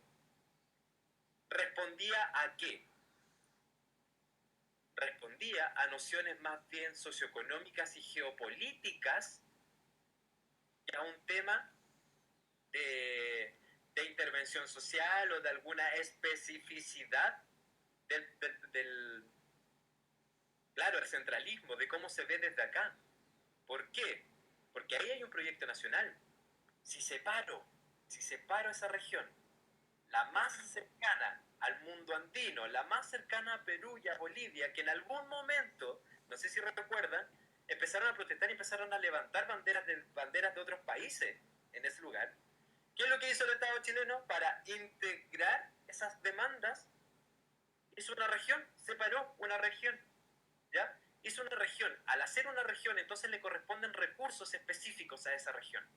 ¿respondía a qué? Respondía a nociones más bien socioeconómicas y geopolíticas que a un tema de intervención social o de alguna especificidad claro, el centralismo, de cómo se ve desde acá. ¿Por qué? Porque ahí hay un proyecto nacional. Si separo esa región, la más cercana al mundo andino, la más cercana a Perú y a Bolivia, que en algún momento, no sé si recuerdan, empezaron a protestar y empezaron a levantar banderas de otros países en ese lugar. ¿Qué es lo que hizo el Estado chileno para integrar esas demandas? Hizo una región, separó una región, ¿ya? Hizo una región. Al hacer una región, entonces le corresponden recursos específicos a esa región.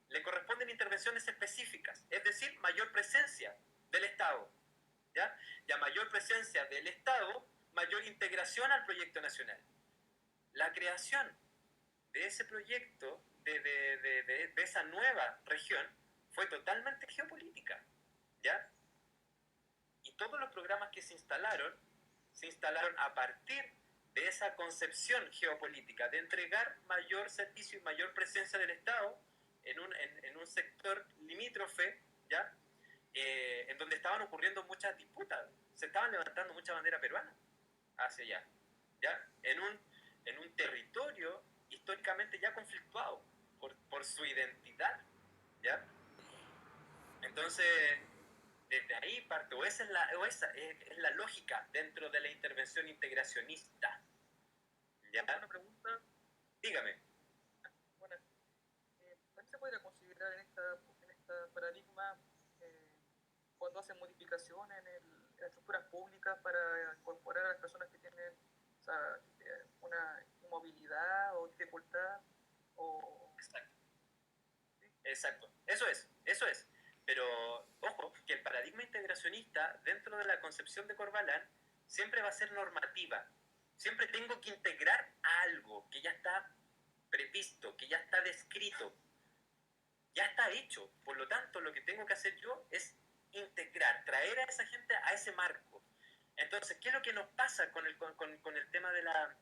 Le corresponden intervenciones específicas, es decir, mayor presencia del Estado, ¿ya? Y a mayor presencia del Estado, mayor integración al proyecto nacional. La creación de ese proyecto, de esa nueva región, fue totalmente geopolítica, ¿ya? Y todos los programas que se instalaron a partir de esa concepción geopolítica, de entregar mayor servicio y mayor presencia del Estado en un sector limítrofe, ¿ya? En donde estaban ocurriendo muchas disputas, se estaban levantando mucha bandera peruana hacia allá, ¿ya? En un territorio históricamente ya conflictuado por su identidad, ¿ya? Entonces, desde ahí parte, esa es la lógica dentro de la intervención integracionista. ¿Ya? Una pregunta. Dígame. Bueno, ¿también se podría considerar en este paradigma cuando hacen modificaciones en las estructuras públicas para incorporar a las personas que tienen, o sea, una inmovilidad o dificultad? Exacto. ¿Sí? Exacto. Eso es. Pero, ojo, que el paradigma integracionista, dentro de la concepción de Corvalán, siempre va a ser normativa. Siempre tengo que integrar algo que ya está previsto, que ya está descrito, ya está hecho. Por lo tanto, lo que tengo que hacer yo es integrar, traer a esa gente a ese marco. Entonces, ¿qué es lo que nos pasa con el tema de la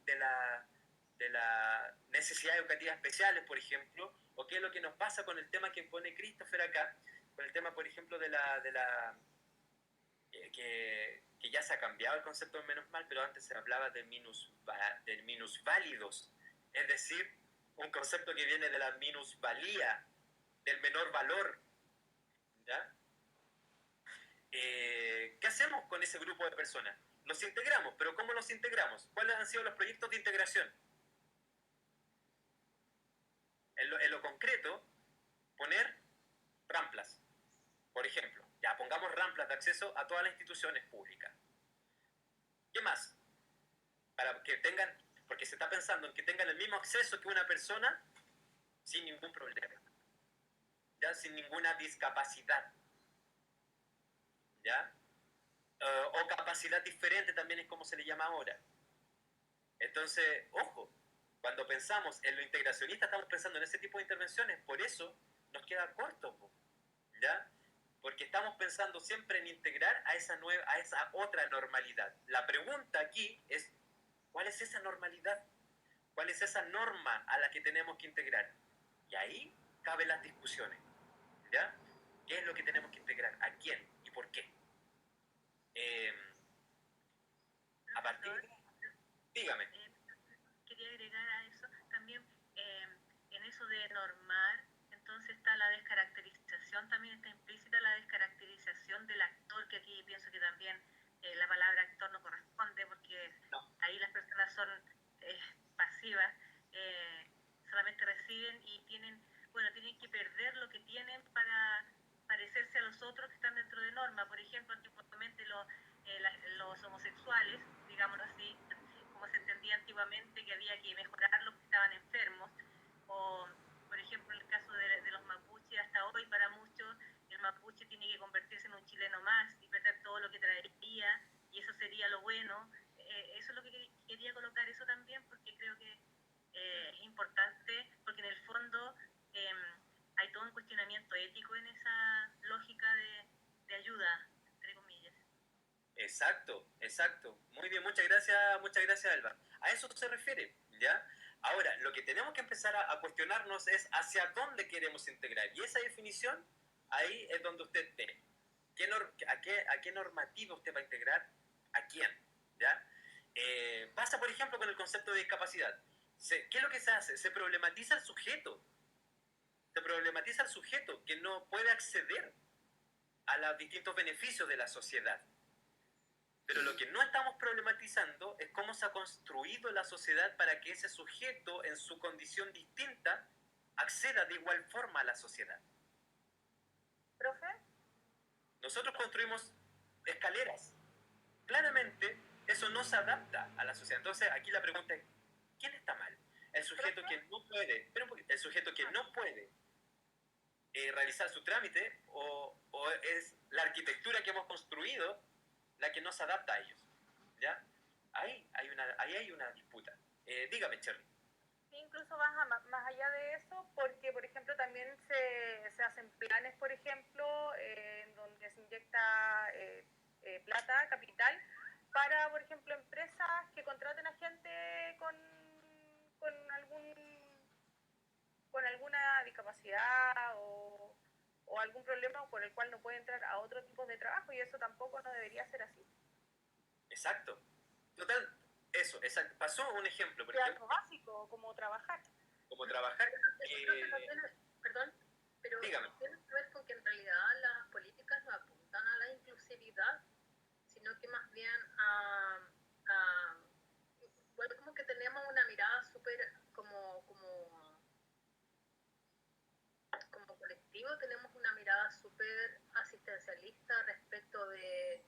necesidades educativas especiales, por ejemplo? ¿O qué es lo que nos pasa con el tema que pone Christopher acá? Con el tema, por ejemplo, que ya se ha cambiado el concepto de menos mal, pero antes se hablaba de minusválidos, es decir, un concepto que viene de la minusvalía, del menor valor, ¿ya? ¿Qué hacemos con ese grupo de personas? Los integramos, pero ¿cómo los integramos? ¿Cuáles han sido los proyectos de integración? En lo concreto, poner ramplas, por ejemplo. Ya, pongamos ramplas de acceso a todas las instituciones públicas. ¿Qué más? Para que tengan, porque se está pensando en que tengan el mismo acceso que una persona sin ningún problema, ¿ya? Sin ninguna discapacidad, ¿ya? O capacidad diferente también es como se le llama ahora. Entonces, ojo, cuando pensamos en lo integracionista estamos pensando en ese tipo de intervenciones, por eso nos queda corto, po, ¿ya? Porque estamos pensando siempre en integrar a esa otra normalidad. La pregunta aquí es, ¿cuál es esa normalidad? ¿Cuál es esa norma a la que tenemos que integrar? Y ahí caben las discusiones, ¿ya? ¿Qué es lo que tenemos que integrar? ¿A quién? ¿Y por qué? A partir de... Dígame. Quería agregar a eso también, en eso de normar, entonces está la descaracterización, también está implícita la descaracterización del actor, que aquí pienso que también la palabra actor no corresponde, porque No. ahí las personas son pasivas, solamente reciben y tienen que perder lo que tienen para parecerse a los otros que están dentro de norma. Por ejemplo, antiguamente los homosexuales, digámoslo así, como se entendía antiguamente, que había que mejorar los que estaban enfermos, o por ejemplo en el caso de los mapuches, hasta hoy para muchos el mapuche tiene que convertirse en un chileno más y perder todo lo que traería, y eso sería lo bueno. Eso es lo que quería colocar, eso también, porque creo que es importante, porque en el fondo hay todo un cuestionamiento ético en esa lógica de ayuda, entre comillas. Exacto, exacto. Muy bien, muchas gracias, Alba. A eso se refiere, ¿ya? Ahora, lo que tenemos que empezar a cuestionarnos es hacia dónde queremos integrar. Y esa definición, ahí es donde usted ve. ¿A qué normativa usted va a integrar? ¿A quién? ¿Ya? Pasa, por ejemplo, con el concepto de discapacidad. ¿Qué es lo que se hace? Se problematiza el sujeto. Se problematiza el sujeto que no puede acceder a los distintos beneficios de la sociedad. Pero lo que no estamos problematizando es cómo se ha construido la sociedad para que ese sujeto, en su condición distinta, acceda de igual forma a la sociedad. ¿Profe? Nosotros construimos escaleras. Claramente, eso no se adapta a la sociedad. Entonces, aquí la pregunta es, ¿quién está mal? ¿El sujeto que no puede, el sujeto que no puede realizar su trámite, o es la arquitectura que hemos construido la que no se adapta a ellos? ¿Ya? Ahí hay una disputa. Dígame, Cherry. Incluso más allá de eso, porque por ejemplo también se hacen planes, por ejemplo, en donde se inyecta plata, capital, para, por ejemplo, empresas que contraten a gente con alguna discapacidad o algún problema por el cual no puede entrar a otro tipo de trabajo, y eso tampoco no debería ser así. Exacto. Total, eso, exacto. Pasó un ejemplo, por Es ejemplo. algo básico, como trabajar. Como trabajar. Perdón, pero Dígame. tiene que ver con que en realidad las políticas no apuntan a la inclusividad, sino que más bien bueno, como que tenemos una mirada súper como colectivo, tenemos una mirada súper asistencialista respecto de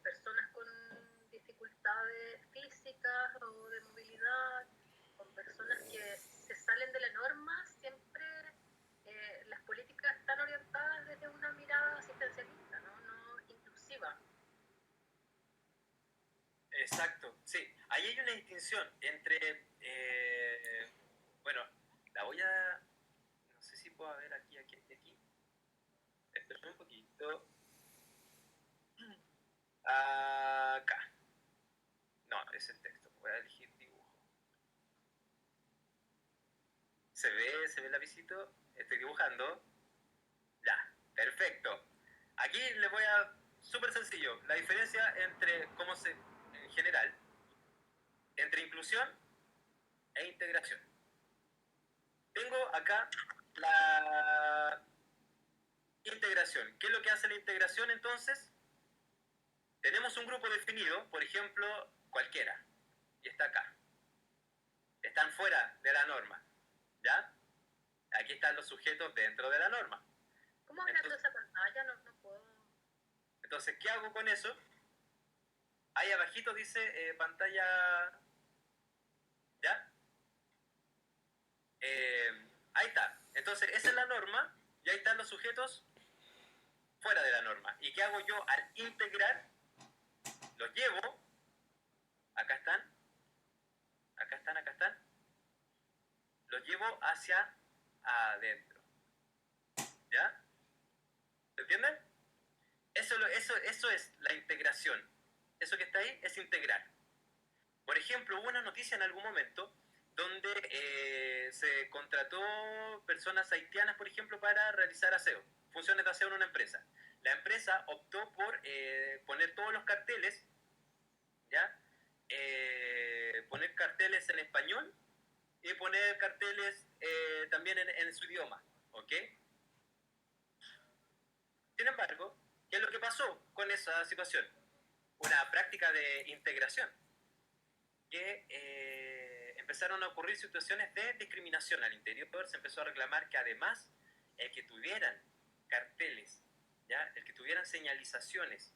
personas con dificultades físicas o de movilidad, con personas que se salen de la norma. Siempre las políticas están orientadas desde una mirada asistencialista, no inclusiva. Exacto, sí. Ahí hay una distinción entre, bueno, la voy a, no sé si puedo ver aquí. Espera un poquito. Acá. No, es el texto. Voy a elegir dibujo. ¿Se ve el lapicito? Estoy dibujando. Ya, perfecto. Aquí le voy a... Súper sencillo. La diferencia entre en general, entre inclusión e integración. Tengo acá la integración. ¿Qué es lo que hace la integración entonces? Tenemos un grupo definido, por ejemplo, cualquiera, y está acá. Están fuera de la norma, ¿ya? Aquí están los sujetos dentro de la norma. ¿Cómo agrando esa pantalla? No puedo... Entonces, ¿qué hago con eso? Ahí abajito dice pantalla... ¿Ya? Ahí está. Entonces, esa es la norma, y ahí están los sujetos fuera de la norma. ¿Y qué hago yo al integrar? Los llevo, acá están, los llevo hacia adentro. Eso es la integración. Eso que está ahí es integrar. Por ejemplo, hubo una noticia en algún momento donde se contrató personas haitianas, por ejemplo, para realizar aseo, funciones de aseo en una empresa. La empresa optó por poner todos los carteles, ¿ya? Poner carteles en español y poner carteles también en su idioma, ¿ok? Sin embargo, ¿qué es lo que pasó con esa situación? Una práctica de integración, que empezaron a ocurrir situaciones de discriminación al interior. Se empezó a reclamar que además el que tuvieran carteles, ¿ya? El que tuvieran señalizaciones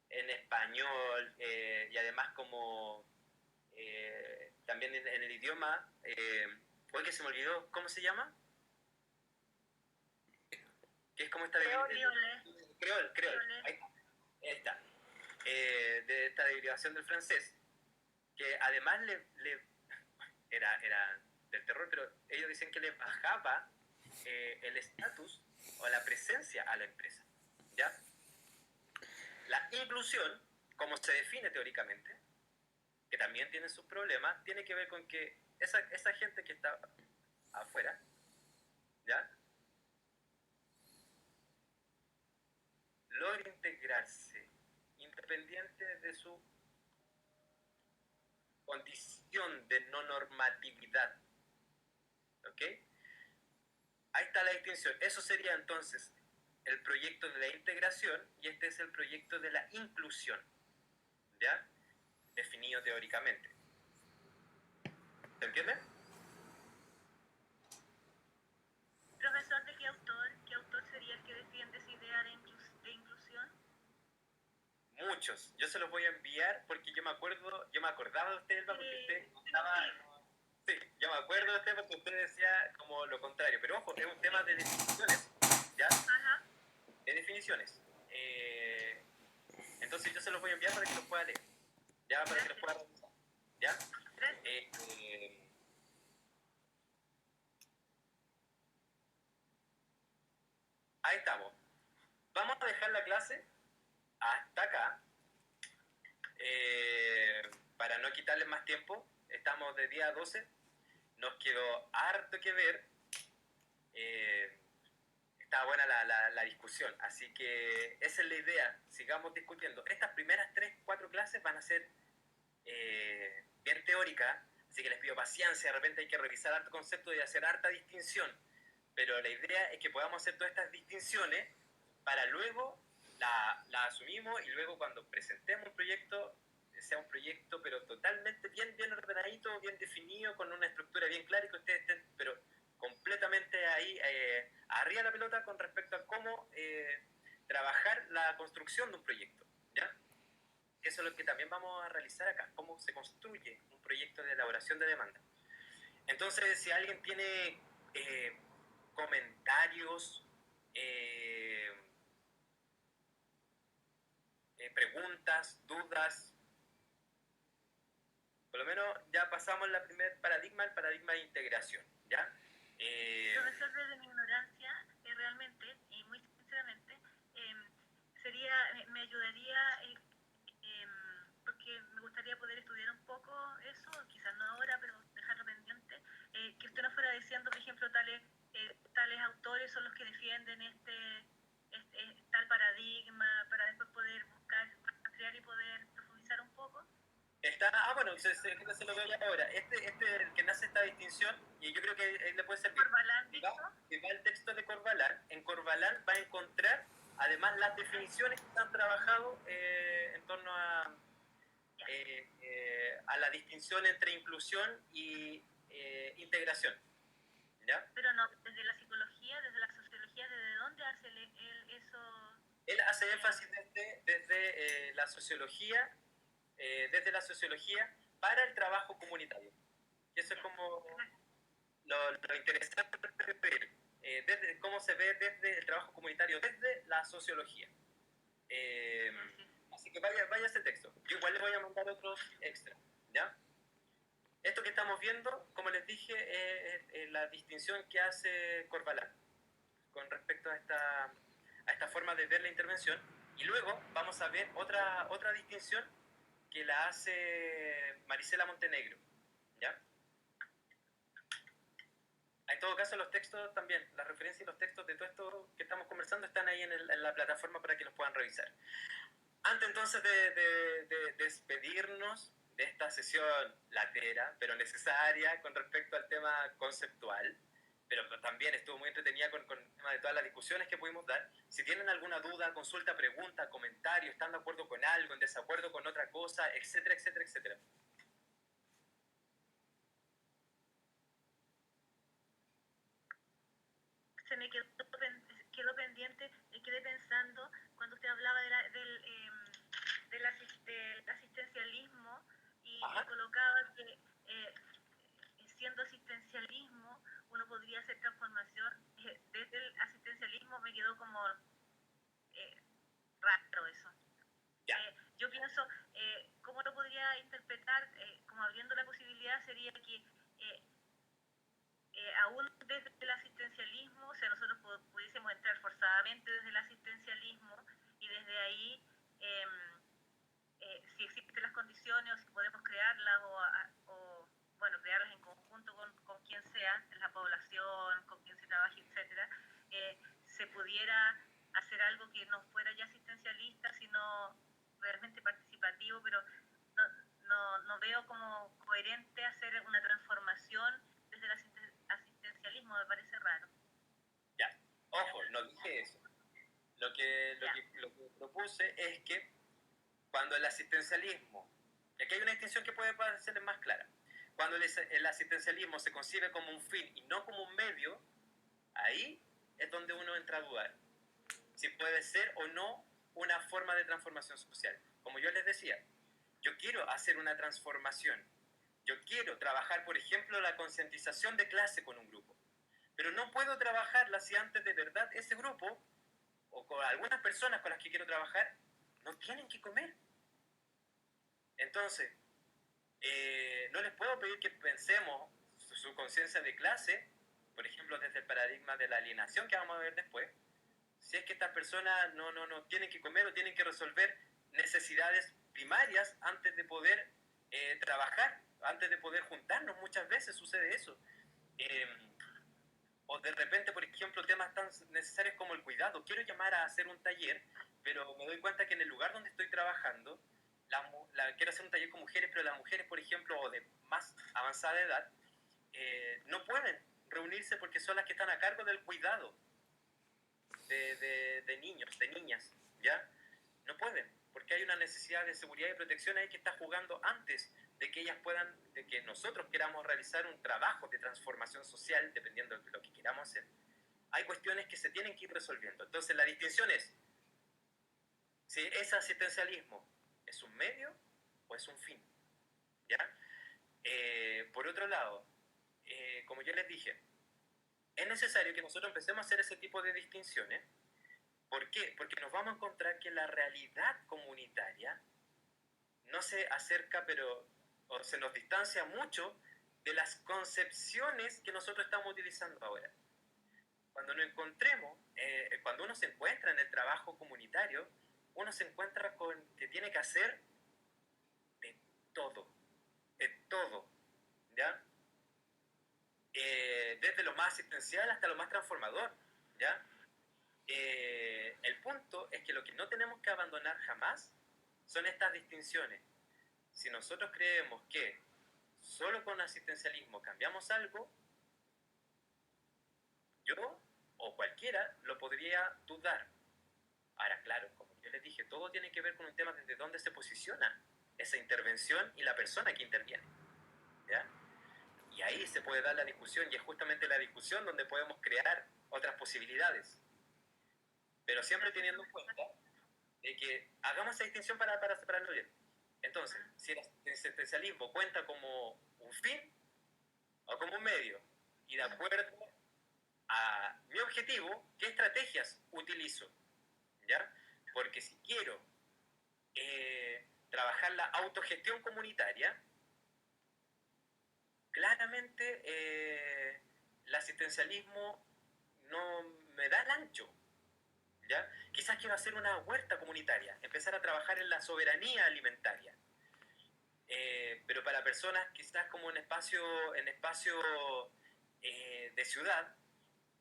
en español y además como también en el idioma, hoy que se me olvidó, ¿cómo se llama? Que es como esta creol, ahí está, de esta derivación del francés, que además era del terror, pero ellos dicen que le bajaba el estatus o la presencia a la empresa, ¿ya? La inclusión, como se define teóricamente, que también tiene sus problemas, tiene que ver con que esa gente que está afuera, ¿ya? Logra integrarse independiente de su condición de no normatividad, ¿ok? Ahí está la distinción. Eso sería entonces el proyecto de la integración y este es el proyecto de la inclusión, ¿ya? Definido teóricamente. ¿Se entiende? Profesor, ¿de qué autor sería el que defiende esa idea de inclusión? Muchos. Yo se los voy a enviar porque yo me acordaba de usted, Elba, porque usted estaba... Sí, yo me acuerdo de usted porque usted decía como lo contrario. Pero ojo, es un tema de definiciones, ¿ya? Ajá. De definiciones. Entonces yo se los voy a enviar para que los pueda leer, ¿ya? Para que los pueda revisar, ¿ya? Ahí estamos. Vamos a dejar la clase hasta acá. Para no quitarles más tiempo, estamos de día 12. Nos quedó harto que ver. Está buena la discusión, así que esa es la idea. Sigamos discutiendo. Estas primeras 3-4 clases van a ser bien teóricas, así que les pido paciencia. De repente hay que revisar harto concepto y hacer harta distinción, pero la idea es que podamos hacer todas estas distinciones para luego la asumimos y luego cuando presentemos un proyecto sea un proyecto pero totalmente bien ordenadito, bien definido, con una estructura bien clara y que ustedes estén pero completamente ahí arriba de la pelota con respecto a cómo trabajar la construcción de un proyecto, ¿ya? Eso es lo que también vamos a realizar acá, cómo se construye un proyecto de elaboración de demanda. Entonces, si alguien tiene comentarios, preguntas, dudas, por lo menos ya pasamos el primer paradigma, el paradigma de integración, ¿ya? Profesor, desde mi ignorancia, realmente, y muy sinceramente, me ayudaría, porque me gustaría poder estudiar un poco eso, quizás no ahora, pero dejarlo pendiente, que usted nos fuera diciendo, por ejemplo, tales autores son los que defienden tal paradigma, para después poder buscar, crear y poder profundizar un poco. Bueno, se lo veo ya ahora. El que nace esta distinción, y yo creo que le puede servir. Corbalán, Si va el texto de Corbalán, en Corbalán va a encontrar además las definiciones que han trabajado en torno a la distinción entre inclusión y integración, ¿ya? Pero no, desde la psicología, desde la sociología, ¿desde dónde hace él eso? Él hace énfasis desde la sociología, para el trabajo comunitario. Y eso es como lo interesante de él, desde cómo se ve desde el trabajo comunitario, desde la sociología. Así que vaya ese texto. Yo igual les voy a mandar otros extra, ¿ya? Esto que estamos viendo, como les dije, es la distinción que hace Corbalán con respecto a a esta forma de ver la intervención, y luego vamos a ver otra distinción que la hace Marisela Montenegro, ¿ya? En todo caso, los textos también, las referencias y los textos de todo esto que estamos conversando están ahí en la plataforma para que los puedan revisar. Antes entonces de despedirnos de esta sesión latera, pero necesaria con respecto al tema conceptual, pero también estuvo muy entretenida con el tema de todas las discusiones que pudimos dar. Si tienen alguna duda, consulta, pregunta, comentario, están de acuerdo con algo, en desacuerdo con otra cosa, etcétera, etcétera, etcétera. Se me quedó pendiente, quedé pensando cuando usted hablaba del asistencialismo y colocaba que siendo asistencialismo uno podría hacer transformación. Desde el asistencialismo me quedó como raro eso. Yo pienso, ¿cómo lo podría interpretar? Como abriendo la posibilidad sería que aún desde el asistencialismo, o sea, nosotros pudiésemos entrar forzadamente desde el asistencialismo y desde ahí, si existen las condiciones o si podemos crearlas o bueno, crearlas en conjunto con quien sea, en la población, con quien se trabaje, etcétera, se pudiera hacer algo que no fuera ya asistencialista, sino realmente participativo, pero no veo como coherente hacer una transformación desde el asistencialismo, me parece raro. Ya, ojo, no dije eso. Lo que propuse es que cuando el asistencialismo, y aquí hay una distinción que puede parecer más clara, cuando el asistencialismo se concibe como un fin y no como un medio, ahí es donde uno entra a dudar si puede ser o no una forma de transformación social. Como yo les decía, yo quiero hacer una transformación, yo quiero trabajar, por ejemplo, la concientización de clase con un grupo, pero no puedo trabajarla si antes de verdad ese grupo o con algunas personas con las que quiero trabajar no tienen que comer. Entonces, no les puedo pedir que pensemos su conciencia de clase, por ejemplo, desde el paradigma de la alienación que vamos a ver después, si es que estas personas no tienen que comer o tienen que resolver necesidades primarias antes de poder trabajar, antes de poder juntarnos. Muchas veces sucede eso. O de repente, por ejemplo, temas tan necesarios como el cuidado. Quiero llamar a hacer un taller, pero me doy cuenta que en el lugar donde estoy trabajando, quiero hacer un taller con mujeres, pero las mujeres, por ejemplo, o de más avanzada edad, no pueden reunirse porque son las que están a cargo del cuidado de niños, de niñas, ¿ya? No pueden, porque hay una necesidad de seguridad y protección ahí que está jugando antes de que ellas puedan, de que nosotros queramos realizar un trabajo de transformación social, dependiendo de lo que queramos hacer. Hay cuestiones que se tienen que ir resolviendo. Entonces, la distinción es si ese asistencialismo es un medio o es un fin, ¿ya? Por otro lado, como ya les dije, es necesario que nosotros empecemos a hacer ese tipo de distinciones. ¿Por qué? Porque nos vamos a encontrar que la realidad comunitaria no se acerca, o se nos distancia mucho de las concepciones que nosotros estamos utilizando ahora. Cuando nos encontremos, cuando uno se encuentra en el trabajo comunitario, uno se encuentra con que tiene que hacer de todo, ¿ya? Desde lo más asistencial hasta lo más transformador, ¿ya? El punto es que lo que no tenemos que abandonar jamás son estas distinciones. Si nosotros creemos que solo con asistencialismo cambiamos algo, yo o cualquiera lo podría dudar. Ahora, claro, como yo les dije, todo tiene que ver con un tema desde dónde se posiciona esa intervención y la persona que interviene, ¿ya? Y ahí se puede dar la discusión, y es justamente la discusión donde podemos crear otras posibilidades. Pero siempre teniendo en cuenta de que hagamos esa distinción para separarlo bien. Entonces, si el asistencialismo cuenta como un fin o como un medio, y de acuerdo a mi objetivo, ¿qué estrategias utilizo? ¿Ya? Porque si quiero trabajar la autogestión comunitaria, claramente el asistencialismo no me da el ancho, ¿ya? Quizás quiero hacer una huerta comunitaria, empezar a trabajar en la soberanía alimentaria. Pero para personas quizás como en espacio de ciudad,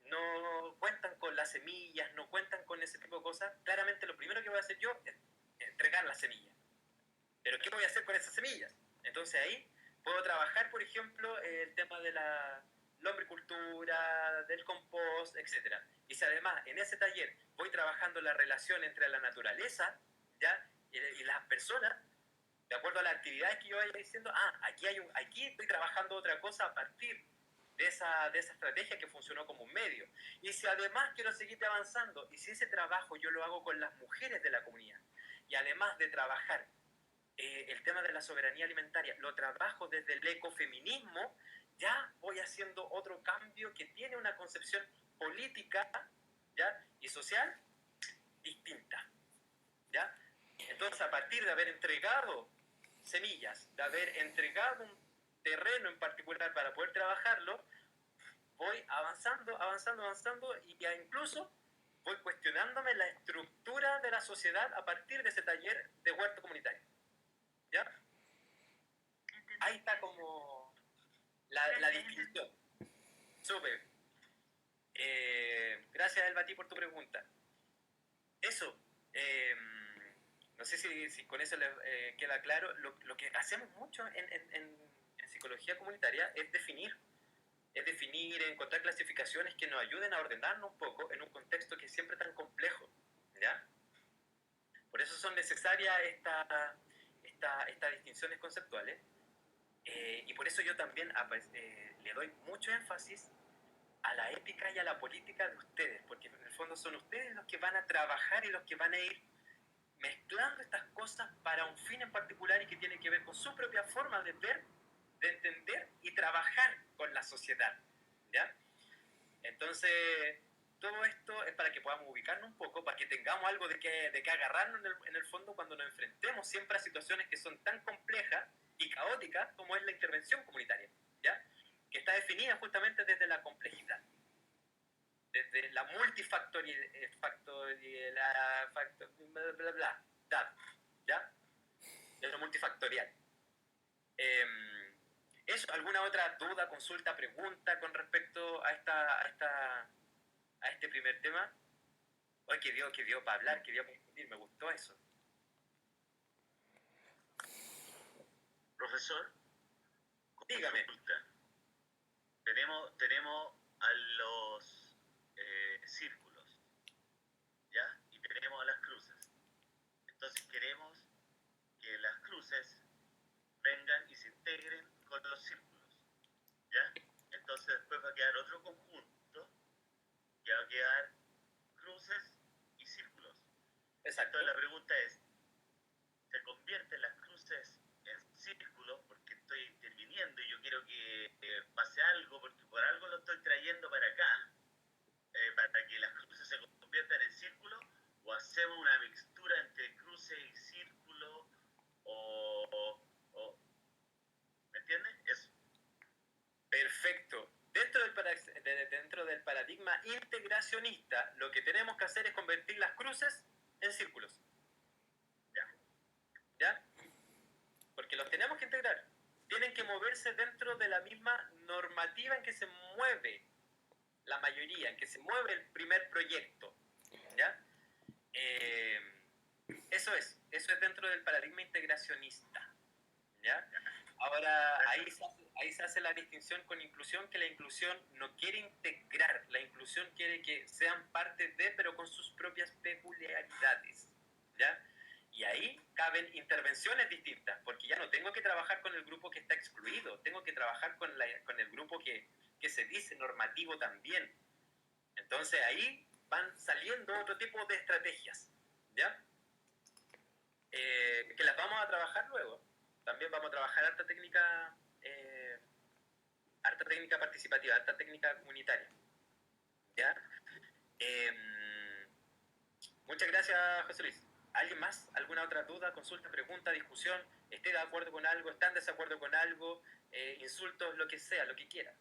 no cuentan con las semillas, no cuentan con ese tipo de cosas, claramente lo primero que voy a hacer yo es entregar las semillas. Pero ¿qué voy a hacer con esas semillas? Entonces ahí puedo trabajar, por ejemplo, el tema de la lombricultura, del compost, etc. Y si además en ese taller voy trabajando la relación entre la naturaleza, ¿ya? Y las personas, de acuerdo a las actividades que yo vaya diciendo, aquí estoy trabajando otra cosa a partir de esa estrategia que funcionó como un medio. Y si además quiero seguir avanzando, y si ese trabajo yo lo hago con las mujeres de la comunidad, y además de trabajar el tema de la soberanía alimentaria, lo trabajo desde el ecofeminismo, ya voy haciendo otro cambio que tiene una concepción política, ¿ya? Y social distinta, ¿ya? Entonces, a partir de haber entregado semillas, de haber entregado un terreno en particular para poder trabajarlo, voy avanzando y ya incluso voy cuestionándome la estructura de la sociedad a partir de ese taller de huerto comunitario. ¿Ya? Ahí está como la distinción. Súper. Gracias, Elba, a ti por tu pregunta. Eso. No sé si con eso les queda claro. Lo que hacemos mucho en psicología comunitaria es definir, encontrar clasificaciones que nos ayuden a ordenarnos un poco en un contexto que es siempre tan complejo, ¿ya? Por eso son necesarias estas distinciones conceptuales, y por eso yo también le doy mucho énfasis a la ética y a la política de ustedes, porque en el fondo son ustedes los que van a trabajar y los que van a ir mezclando estas cosas para un fin en particular y que tiene que ver con su propia forma de ver, de entender y trabajar con la sociedad, ¿ya? Entonces, todo esto es para que podamos ubicarnos un poco, para que tengamos algo de que agarrarnos en el fondo cuando nos enfrentemos siempre a situaciones que son tan complejas y caóticas como es la intervención comunitaria, ¿ya? Que está definida justamente desde la complejidad, desde la ¿ya? De lo multifactorial. ¿Eso? ¿Alguna otra duda, consulta, pregunta con respecto a este primer tema? Oye, que dio para hablar, que dio para discutir, me gustó eso. Profesor, Dígame. consulta. Tenemos a los círculos, ¿ya? Y tenemos a las cruces. Entonces queremos que las cruces vengan y se integren con los círculos, ¿ya? Entonces después va a quedar otro conjunto que va a quedar cruces y círculos. Exacto. Entonces la pregunta es, ¿se convierten las cruces en círculos porque estoy interviniendo y yo quiero que pase algo, porque por algo lo estoy trayendo para acá, para que las cruces se conviertan en círculos, o hacemos una mixtura entre cruces y círculos, ¿me entiendes? Eso. Perfecto. Dentro del paradigma integracionista, lo que tenemos que hacer es convertir las cruces en círculos. ¿Ya? Porque los tenemos que integrar. Tienen que moverse dentro de la misma normativa en que se mueve la mayoría, en que se mueve el primer proyecto, ¿ya? Eso es dentro del paradigma integracionista, ¿ya? Ahora, ahí se hace la distinción con inclusión, que la inclusión no quiere integrar, la inclusión quiere que sean parte de, pero con sus propias peculiaridades, ¿ya? Y ahí caben intervenciones distintas, porque ya no tengo que trabajar con el grupo que está excluido, tengo que trabajar con el grupo que se dice normativo también. Entonces ahí van saliendo otro tipo de estrategias, ¿ya? Que las vamos a trabajar luego. También vamos a trabajar harta técnica participativa, harta técnica comunitaria, ¿ya? Muchas gracias, José Luis. ¿Alguien más? ¿Alguna otra duda, consulta, pregunta, discusión? ¿Esté de acuerdo con algo? ¿Está en desacuerdo con algo? Insultos, lo que sea, lo que quiera.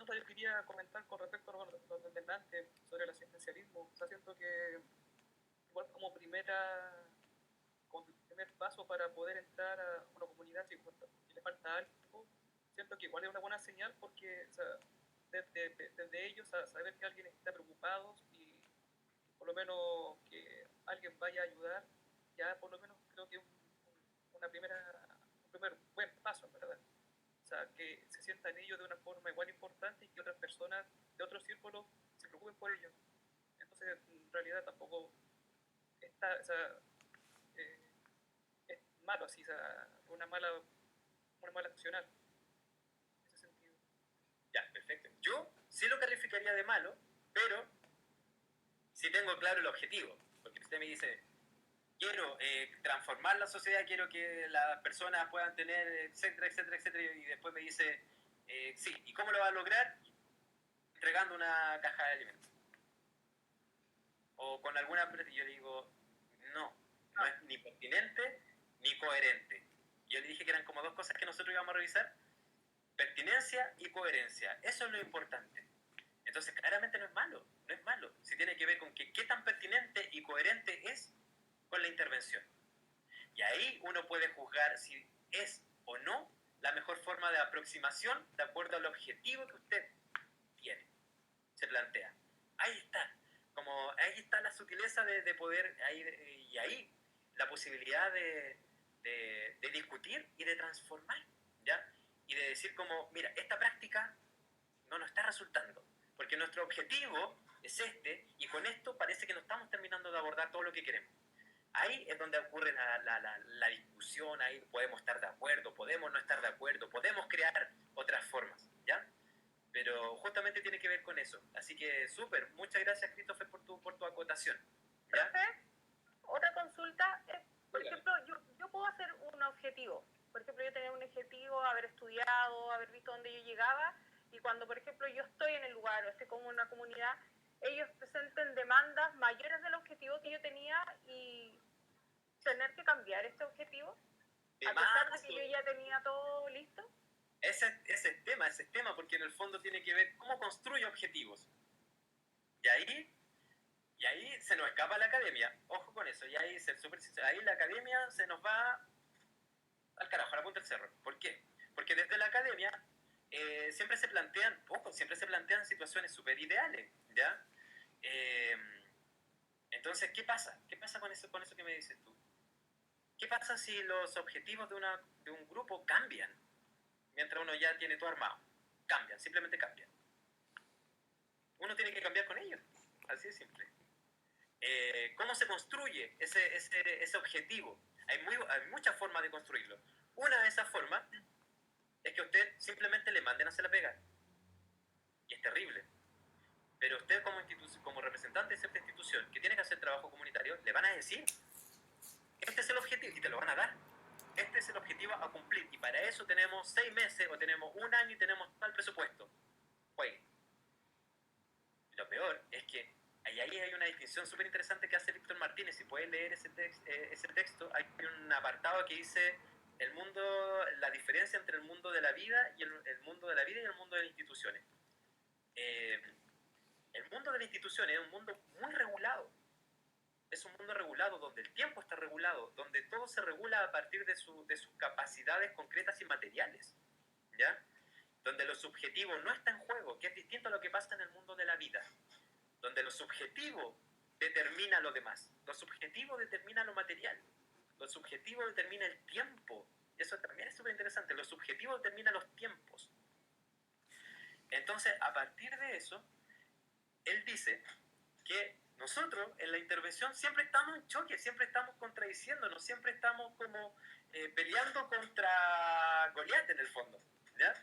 No, yo quería comentar con respecto a lo del delante sobre el asistencialismo. O sea, siento que igual como primer paso para poder entrar a una comunidad, si le falta algo, siento que igual es una buena señal porque, o sea, desde ellos a saber que alguien está preocupado y por lo menos que alguien vaya a ayudar, ya por lo menos creo que es un primer buen paso, ¿verdad? O sea, que se sientan ellos de una forma igual importante y que otras personas de otros círculos se preocupen por ellos. Entonces, en realidad tampoco está, o sea, es malo así, o sea, una mala accionar en ese sentido. Ya, perfecto. Yo sí lo calificaría de malo, pero sí tengo claro el objetivo. Porque usted me dice, quiero transformar la sociedad, quiero que las personas puedan tener, etcétera, etcétera, etcétera, y después me dice, sí, ¿y cómo lo va a lograr? Entregando una caja de alimentos. O con alguna empresa, y yo le digo, no es ni pertinente ni coherente. Yo le dije que eran como dos cosas que nosotros íbamos a revisar, pertinencia y coherencia. Eso es lo importante. Entonces, claramente no es malo. Si tiene que ver con que qué tan pertinente y coherente es con la intervención. Y ahí uno puede juzgar si es o no la mejor forma de aproximación de acuerdo al objetivo que usted tiene, se plantea. Ahí está. Ahí está la sutileza de poder, y ahí la posibilidad de discutir y de transformar, ¿ya? Y de decir como, mira, esta práctica no nos está resultando, porque nuestro objetivo es este, y con esto parece que no estamos terminando de abordar todo lo que queremos. Ahí es donde ocurre la discusión, ahí podemos estar de acuerdo, podemos no estar de acuerdo, podemos crear otras formas, ¿ya? Pero justamente tiene que ver con eso. Así que súper, muchas gracias Christopher por tu acotación. ¿Ya? Profe, otra consulta es, por ejemplo, yo puedo hacer un objetivo. Por ejemplo, yo tenía un objetivo, haber estudiado, haber visto dónde yo llegaba, y cuando, por ejemplo, yo estoy en el lugar o estoy como en una comunidad, ellos presenten demandas mayores del objetivo que yo tenía y tener que cambiar este objetivo, a pesar de que yo ya tenía todo listo. Ese es el tema, porque en el fondo tiene que ver cómo construye objetivos. Y ahí se nos escapa la academia. Ojo con eso, y ahí la academia se nos va al carajo, a la punta del cerro. ¿Por qué? Porque desde la academia siempre se plantean situaciones súper ideales, ¿ya? Entonces, ¿qué pasa? ¿Qué pasa con eso que me dices tú? ¿Qué pasa si los objetivos de un grupo cambian mientras uno ya tiene todo armado? Simplemente cambian. Uno tiene que cambiar con ellos, así de simple. ¿Cómo se construye ese objetivo? Hay muchas formas de construirlo. Una de esas formas es que usted simplemente le manden a hacer la pega. Y es terrible. Pero usted como representante de cierta institución que tiene que hacer trabajo comunitario, le van a decir, este es el objetivo, y te lo van a dar. Este es el objetivo a cumplir. Y para eso tenemos 6 meses, o tenemos un año, y tenemos tal presupuesto. Juegue. Lo peor es que ahí hay una distinción súper interesante que hace Víctor Martínez. Si puedes leer ese texto, hay un apartado que dice la diferencia entre el mundo de la vida y el mundo de la vida y el mundo de las instituciones. El mundo de las instituciones es un mundo muy regulado. Es un mundo regulado donde el tiempo está regulado, donde todo se regula a partir de sus capacidades concretas y materiales, ¿ya? Donde lo subjetivo no está en juego, que es distinto a lo que pasa en el mundo de la vida, donde lo subjetivo determina lo demás, lo subjetivo determina lo material, lo subjetivo determina el tiempo. Eso también es súper interesante, lo subjetivo determina los tiempos. Entonces, a partir de eso, él dice que nosotros en la intervención siempre estamos en choque, siempre estamos contradiciéndonos, siempre estamos como peleando contra Goliat en el fondo, ¿ya?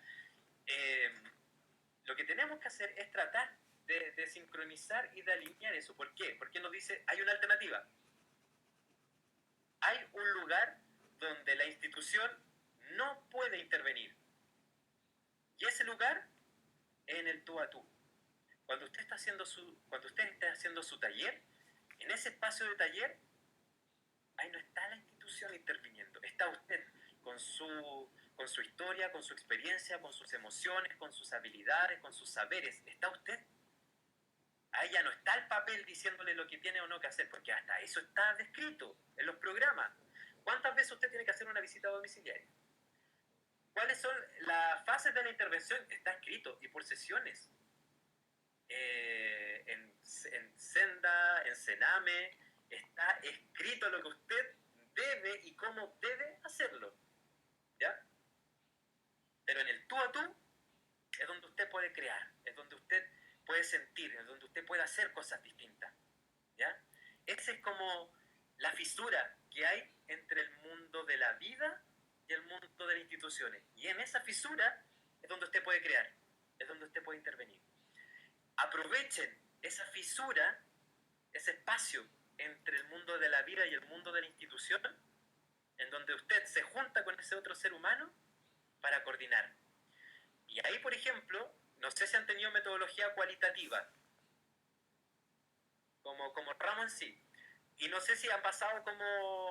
Lo que tenemos que hacer es tratar de sincronizar y de alinear eso. ¿Por qué? Porque nos dice, hay una alternativa. Hay un lugar donde la institución no puede intervenir. Y ese lugar es en el tú a tú. Cuando usted esté haciendo su taller, en ese espacio de taller, ahí no está la institución interviniendo. Está usted con con su historia, con su experiencia, con sus emociones, con sus habilidades, con sus saberes. ¿Está usted? Ahí ya no está el papel diciéndole lo que tiene o no que hacer, porque hasta eso está descrito en los programas. ¿Cuántas veces usted tiene que hacer una visita domiciliaria? ¿Cuáles son las fases de la intervención? Está escrito, y por sesiones. En Senda, en Sename, está escrito lo que usted debe y cómo debe hacerlo. ¿Ya? Pero en el tú a tú es donde usted puede crear, es donde usted puede sentir, es donde usted puede hacer cosas distintas. ¿Ya? Esa es como la fisura que hay entre el mundo de la vida y el mundo de las instituciones. Y en esa fisura es donde usted puede crear, es donde usted puede intervenir. Aprovechen esa fisura, ese espacio entre el mundo de la vida y el mundo de la institución, en donde usted se junta con ese otro ser humano para coordinar. Y ahí, por ejemplo, no sé si han tenido metodología cualitativa, como ramo en sí. Y no sé si han pasado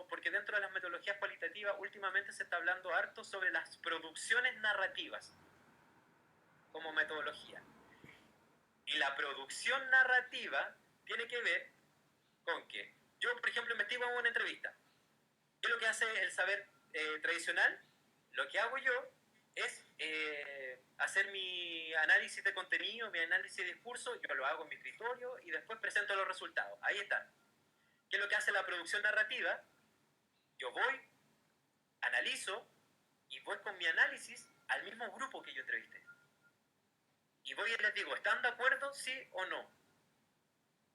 porque dentro de las metodologías cualitativas últimamente se está hablando harto sobre las producciones narrativas como metodología. Y la producción narrativa tiene que ver con que yo, por ejemplo, investigo en una entrevista. ¿Qué es lo que hace el saber tradicional? Lo que hago yo es hacer mi análisis de contenido, mi análisis de discurso, yo lo hago en mi escritorio y después presento los resultados. Ahí está. ¿Qué es lo que hace la producción narrativa? Yo voy, analizo y voy con mi análisis al mismo grupo que yo entrevisté. Y voy y les digo, ¿están de acuerdo, sí o no?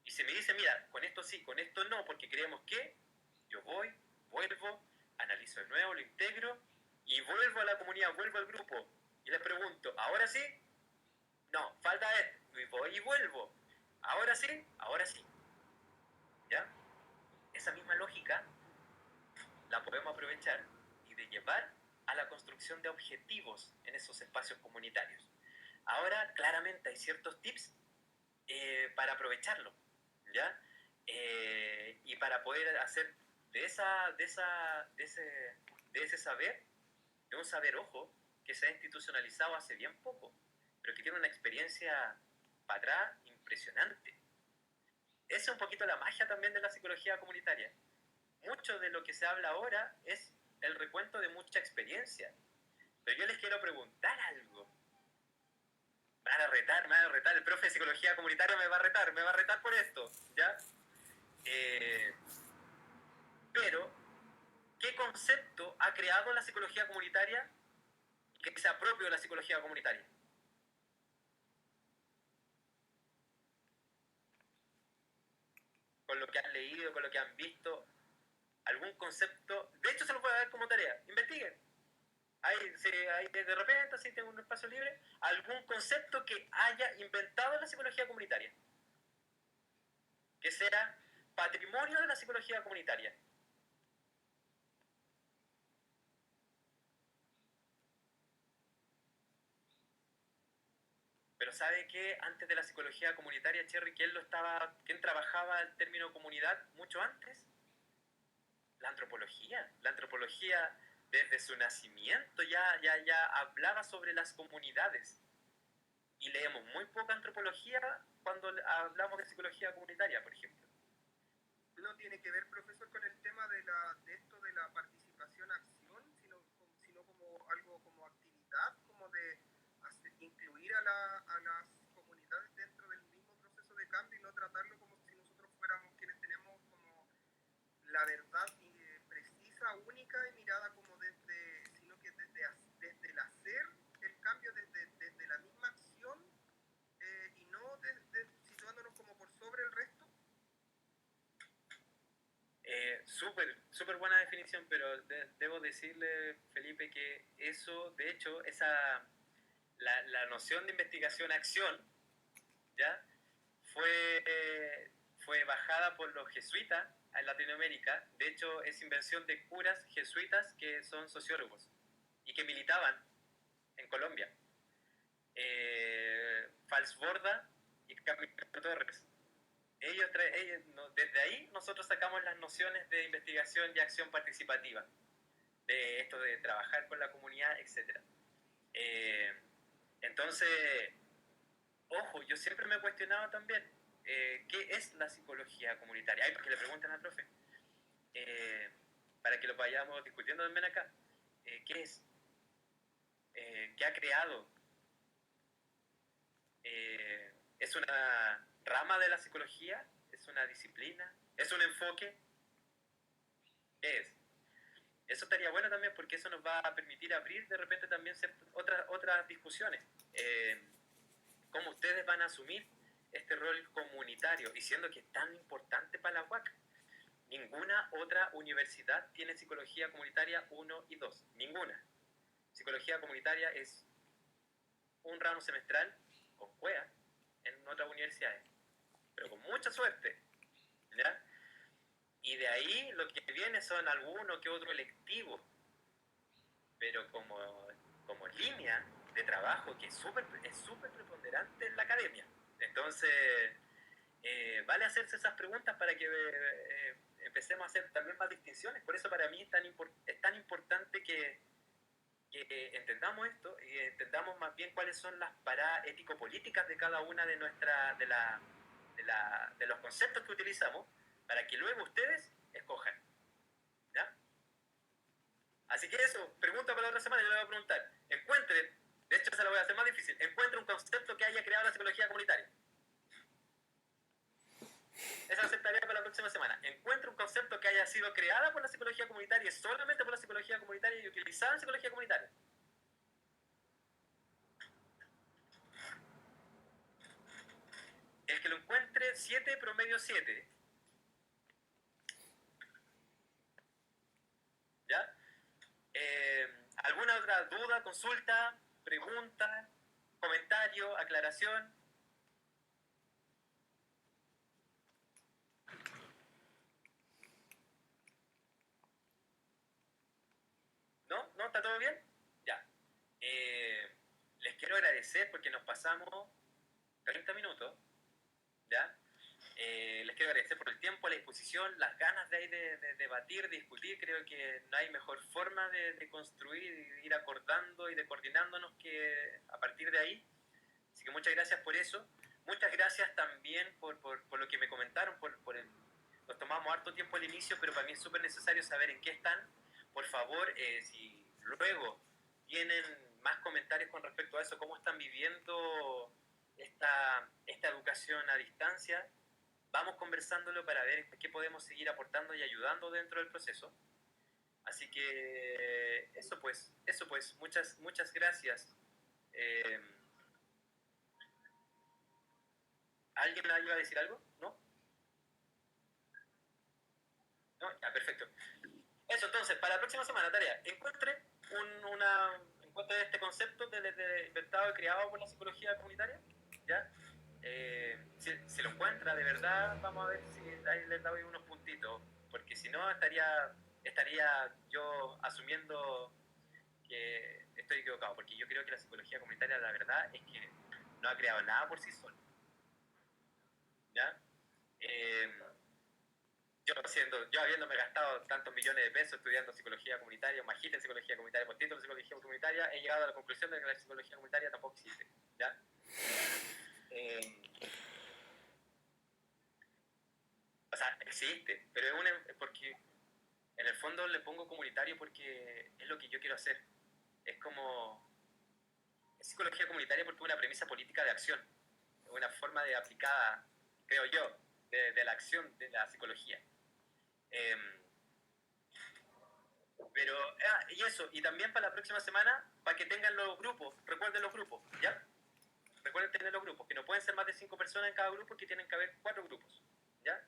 Y se me dice, mira, con esto sí, con esto no, porque creemos que, yo voy, vuelvo, analizo de nuevo, lo integro, y vuelvo a la comunidad, vuelvo al grupo, y les pregunto, ¿ahora sí? No, falta esto, y voy y vuelvo. ¿Ahora sí? Ahora sí. ¿Ya? Esa misma lógica la podemos aprovechar y de llevar a la construcción de objetivos en esos espacios comunitarios. Ahora, claramente, hay ciertos tips para aprovecharlo, ¿ya? Y para poder hacer de ese saber, de un saber, ojo, que se ha institucionalizado hace bien poco, pero que tiene una experiencia para atrás impresionante. Esa es un poquito la magia también de la psicología comunitaria. Mucho de lo que se habla ahora es el recuento de mucha experiencia. Pero yo les quiero preguntar algo. Me van a retar, el profe de psicología comunitaria me va a retar por esto, ¿ya? Pero, ¿qué concepto ha creado la psicología comunitaria que sea propio de la psicología comunitaria? Con lo que han leído, con lo que han visto, algún concepto, de hecho se lo voy a dar como tarea, investiguen. Hay de repente, si tengo un espacio libre, algún concepto que haya inventado la psicología comunitaria, que sea patrimonio de la psicología comunitaria. Pero ¿sabe qué? Antes de la psicología comunitaria, Cherry, ¿quién trabajaba el término comunidad mucho antes? La antropología. La antropología, desde su nacimiento, ya hablaba sobre las comunidades. Y leemos muy poca antropología cuando hablamos de psicología comunitaria, por ejemplo. No tiene que ver, profesor, con el tema de esto de la participación-acción, sino como algo como actividad, como de incluir a las comunidades dentro del mismo proceso de cambio y no tratarlo como si nosotros fuéramos quienes tenemos como la verdad precisa, única y mirada como sino que desde el hacer el cambio, desde la misma acción y no situándonos como por sobre el resto. Súper buena definición, pero debo decirle, Felipe, que eso, de hecho, la noción de investigación-acción, ¿ya? Fue bajada por los jesuitas en Latinoamérica. De hecho, es invención de curas jesuitas que son sociólogos y que militaban en Colombia. Falsborda y Camilo Torres. Desde ahí nosotros sacamos las nociones de investigación y acción participativa. de esto de trabajar con la comunidad, etc. Entonces, ojo, yo siempre me he cuestionado también qué es la psicología comunitaria. Ay, porque le preguntan al profe, para que lo vayamos discutiendo también acá. ¿Qué es? ¿Qué ha creado? ¿Es una rama de la psicología? ¿Es una disciplina? ¿Es un enfoque? ¿Qué es? Eso estaría bueno también porque eso nos va a permitir abrir de repente también otras discusiones. ¿Cómo ustedes van a asumir este rol comunitario? Y siendo que es tan importante para la UAC. Ninguna otra universidad tiene psicología comunitaria 1 y 2. Ninguna. Psicología comunitaria es un ramo semestral con CUEA en otras universidades. Pero con mucha suerte. ¿Ya? Y de ahí lo que viene son alguno que otro electivo, pero como línea de trabajo que es súper preponderante en la academia. Entonces, vale hacerse esas preguntas para que empecemos a hacer también más distinciones. Por eso para mí es tan importante que entendamos esto y entendamos más bien cuáles son las paradas ético-políticas de cada una de los conceptos que utilizamos, para que luego ustedes escojan. ¿Ya? Así que eso, pregunta para la otra semana, yo le voy a preguntar. Encuentre, de hecho se la voy a hacer más difícil, encuentre un concepto que haya creado la psicología comunitaria. Esa es la tarea para la próxima semana. Encuentre un concepto que haya sido creada por la psicología comunitaria, solamente por la psicología comunitaria y utilizada en psicología comunitaria. El que lo encuentre, 7, promedio 7. ¿Ya? ¿Alguna otra duda, consulta, pregunta, comentario, aclaración? ¿No? ¿No? ¿Está todo bien? Ya. Les quiero agradecer porque nos pasamos 30 minutos. ¿Ya? Les quiero agradecer por el tiempo, la disposición, las ganas de debatir, de discutir. Creo que no hay mejor forma de construir y de ir acordando y de coordinándonos que a partir de ahí. Así que muchas gracias por eso. Muchas gracias también por lo que me comentaron. Nos tomamos harto tiempo al inicio, pero para mí es súper necesario saber en qué están. Por favor, si luego tienen más comentarios con respecto a eso, cómo están viviendo esta educación a distancia, vamos conversándolo para ver qué podemos seguir aportando y ayudando dentro del proceso. Así que eso pues, muchas gracias. ¿Alguien iba a decir algo? ¿No? ¿No? Ya, perfecto. Eso, entonces, para la próxima semana, tarea, encuentre este concepto inventado y creado por la psicología comunitaria, ¿ya? Si lo encuentra de verdad, vamos a ver si ahí les doy unos puntitos, porque si no estaría yo asumiendo que estoy equivocado, porque yo creo que la psicología comunitaria, la verdad, es que no ha creado nada por sí sola. ¿Ya? Yo habiéndome gastado tantos millones de pesos estudiando psicología comunitaria, magíster en psicología comunitaria, postítulo en psicología comunitaria, he llegado a la conclusión de que la psicología comunitaria tampoco existe. ¿Ya? O sea, existe, pero porque en el fondo le pongo comunitario porque es lo que yo quiero hacer. Es psicología comunitaria porque es una premisa política de acción, una forma de aplicada, creo yo, de la acción de la psicología. Y eso, y también para la próxima semana, para que tengan los grupos, recuerden los grupos, ¿ya? Recuerden tener los grupos, que no pueden ser más de 5 personas en cada grupo, que tienen que haber 4 grupos, ¿ya?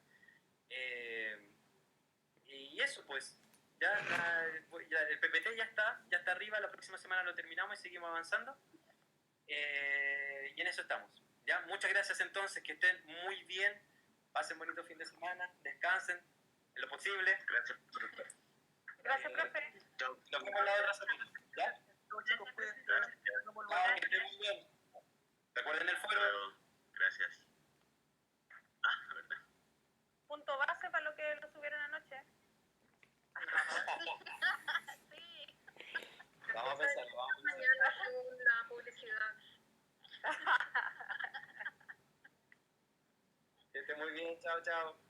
Y eso pues, ya el PPT ya está arriba, la próxima semana lo terminamos y seguimos avanzando. Y en eso estamos, ¿ya? Muchas gracias entonces, que estén muy bien, pasen bonito fin de semana, descansen en lo posible. Gracias. Gracias, profe. Nos vemos la otra semana, ¿ya? Chicos, cuídense. Que estén muy bien. Recuerden el foro. Gracias. ¿Verdad? Punto base para lo que lo subieron anoche. Sí. chao.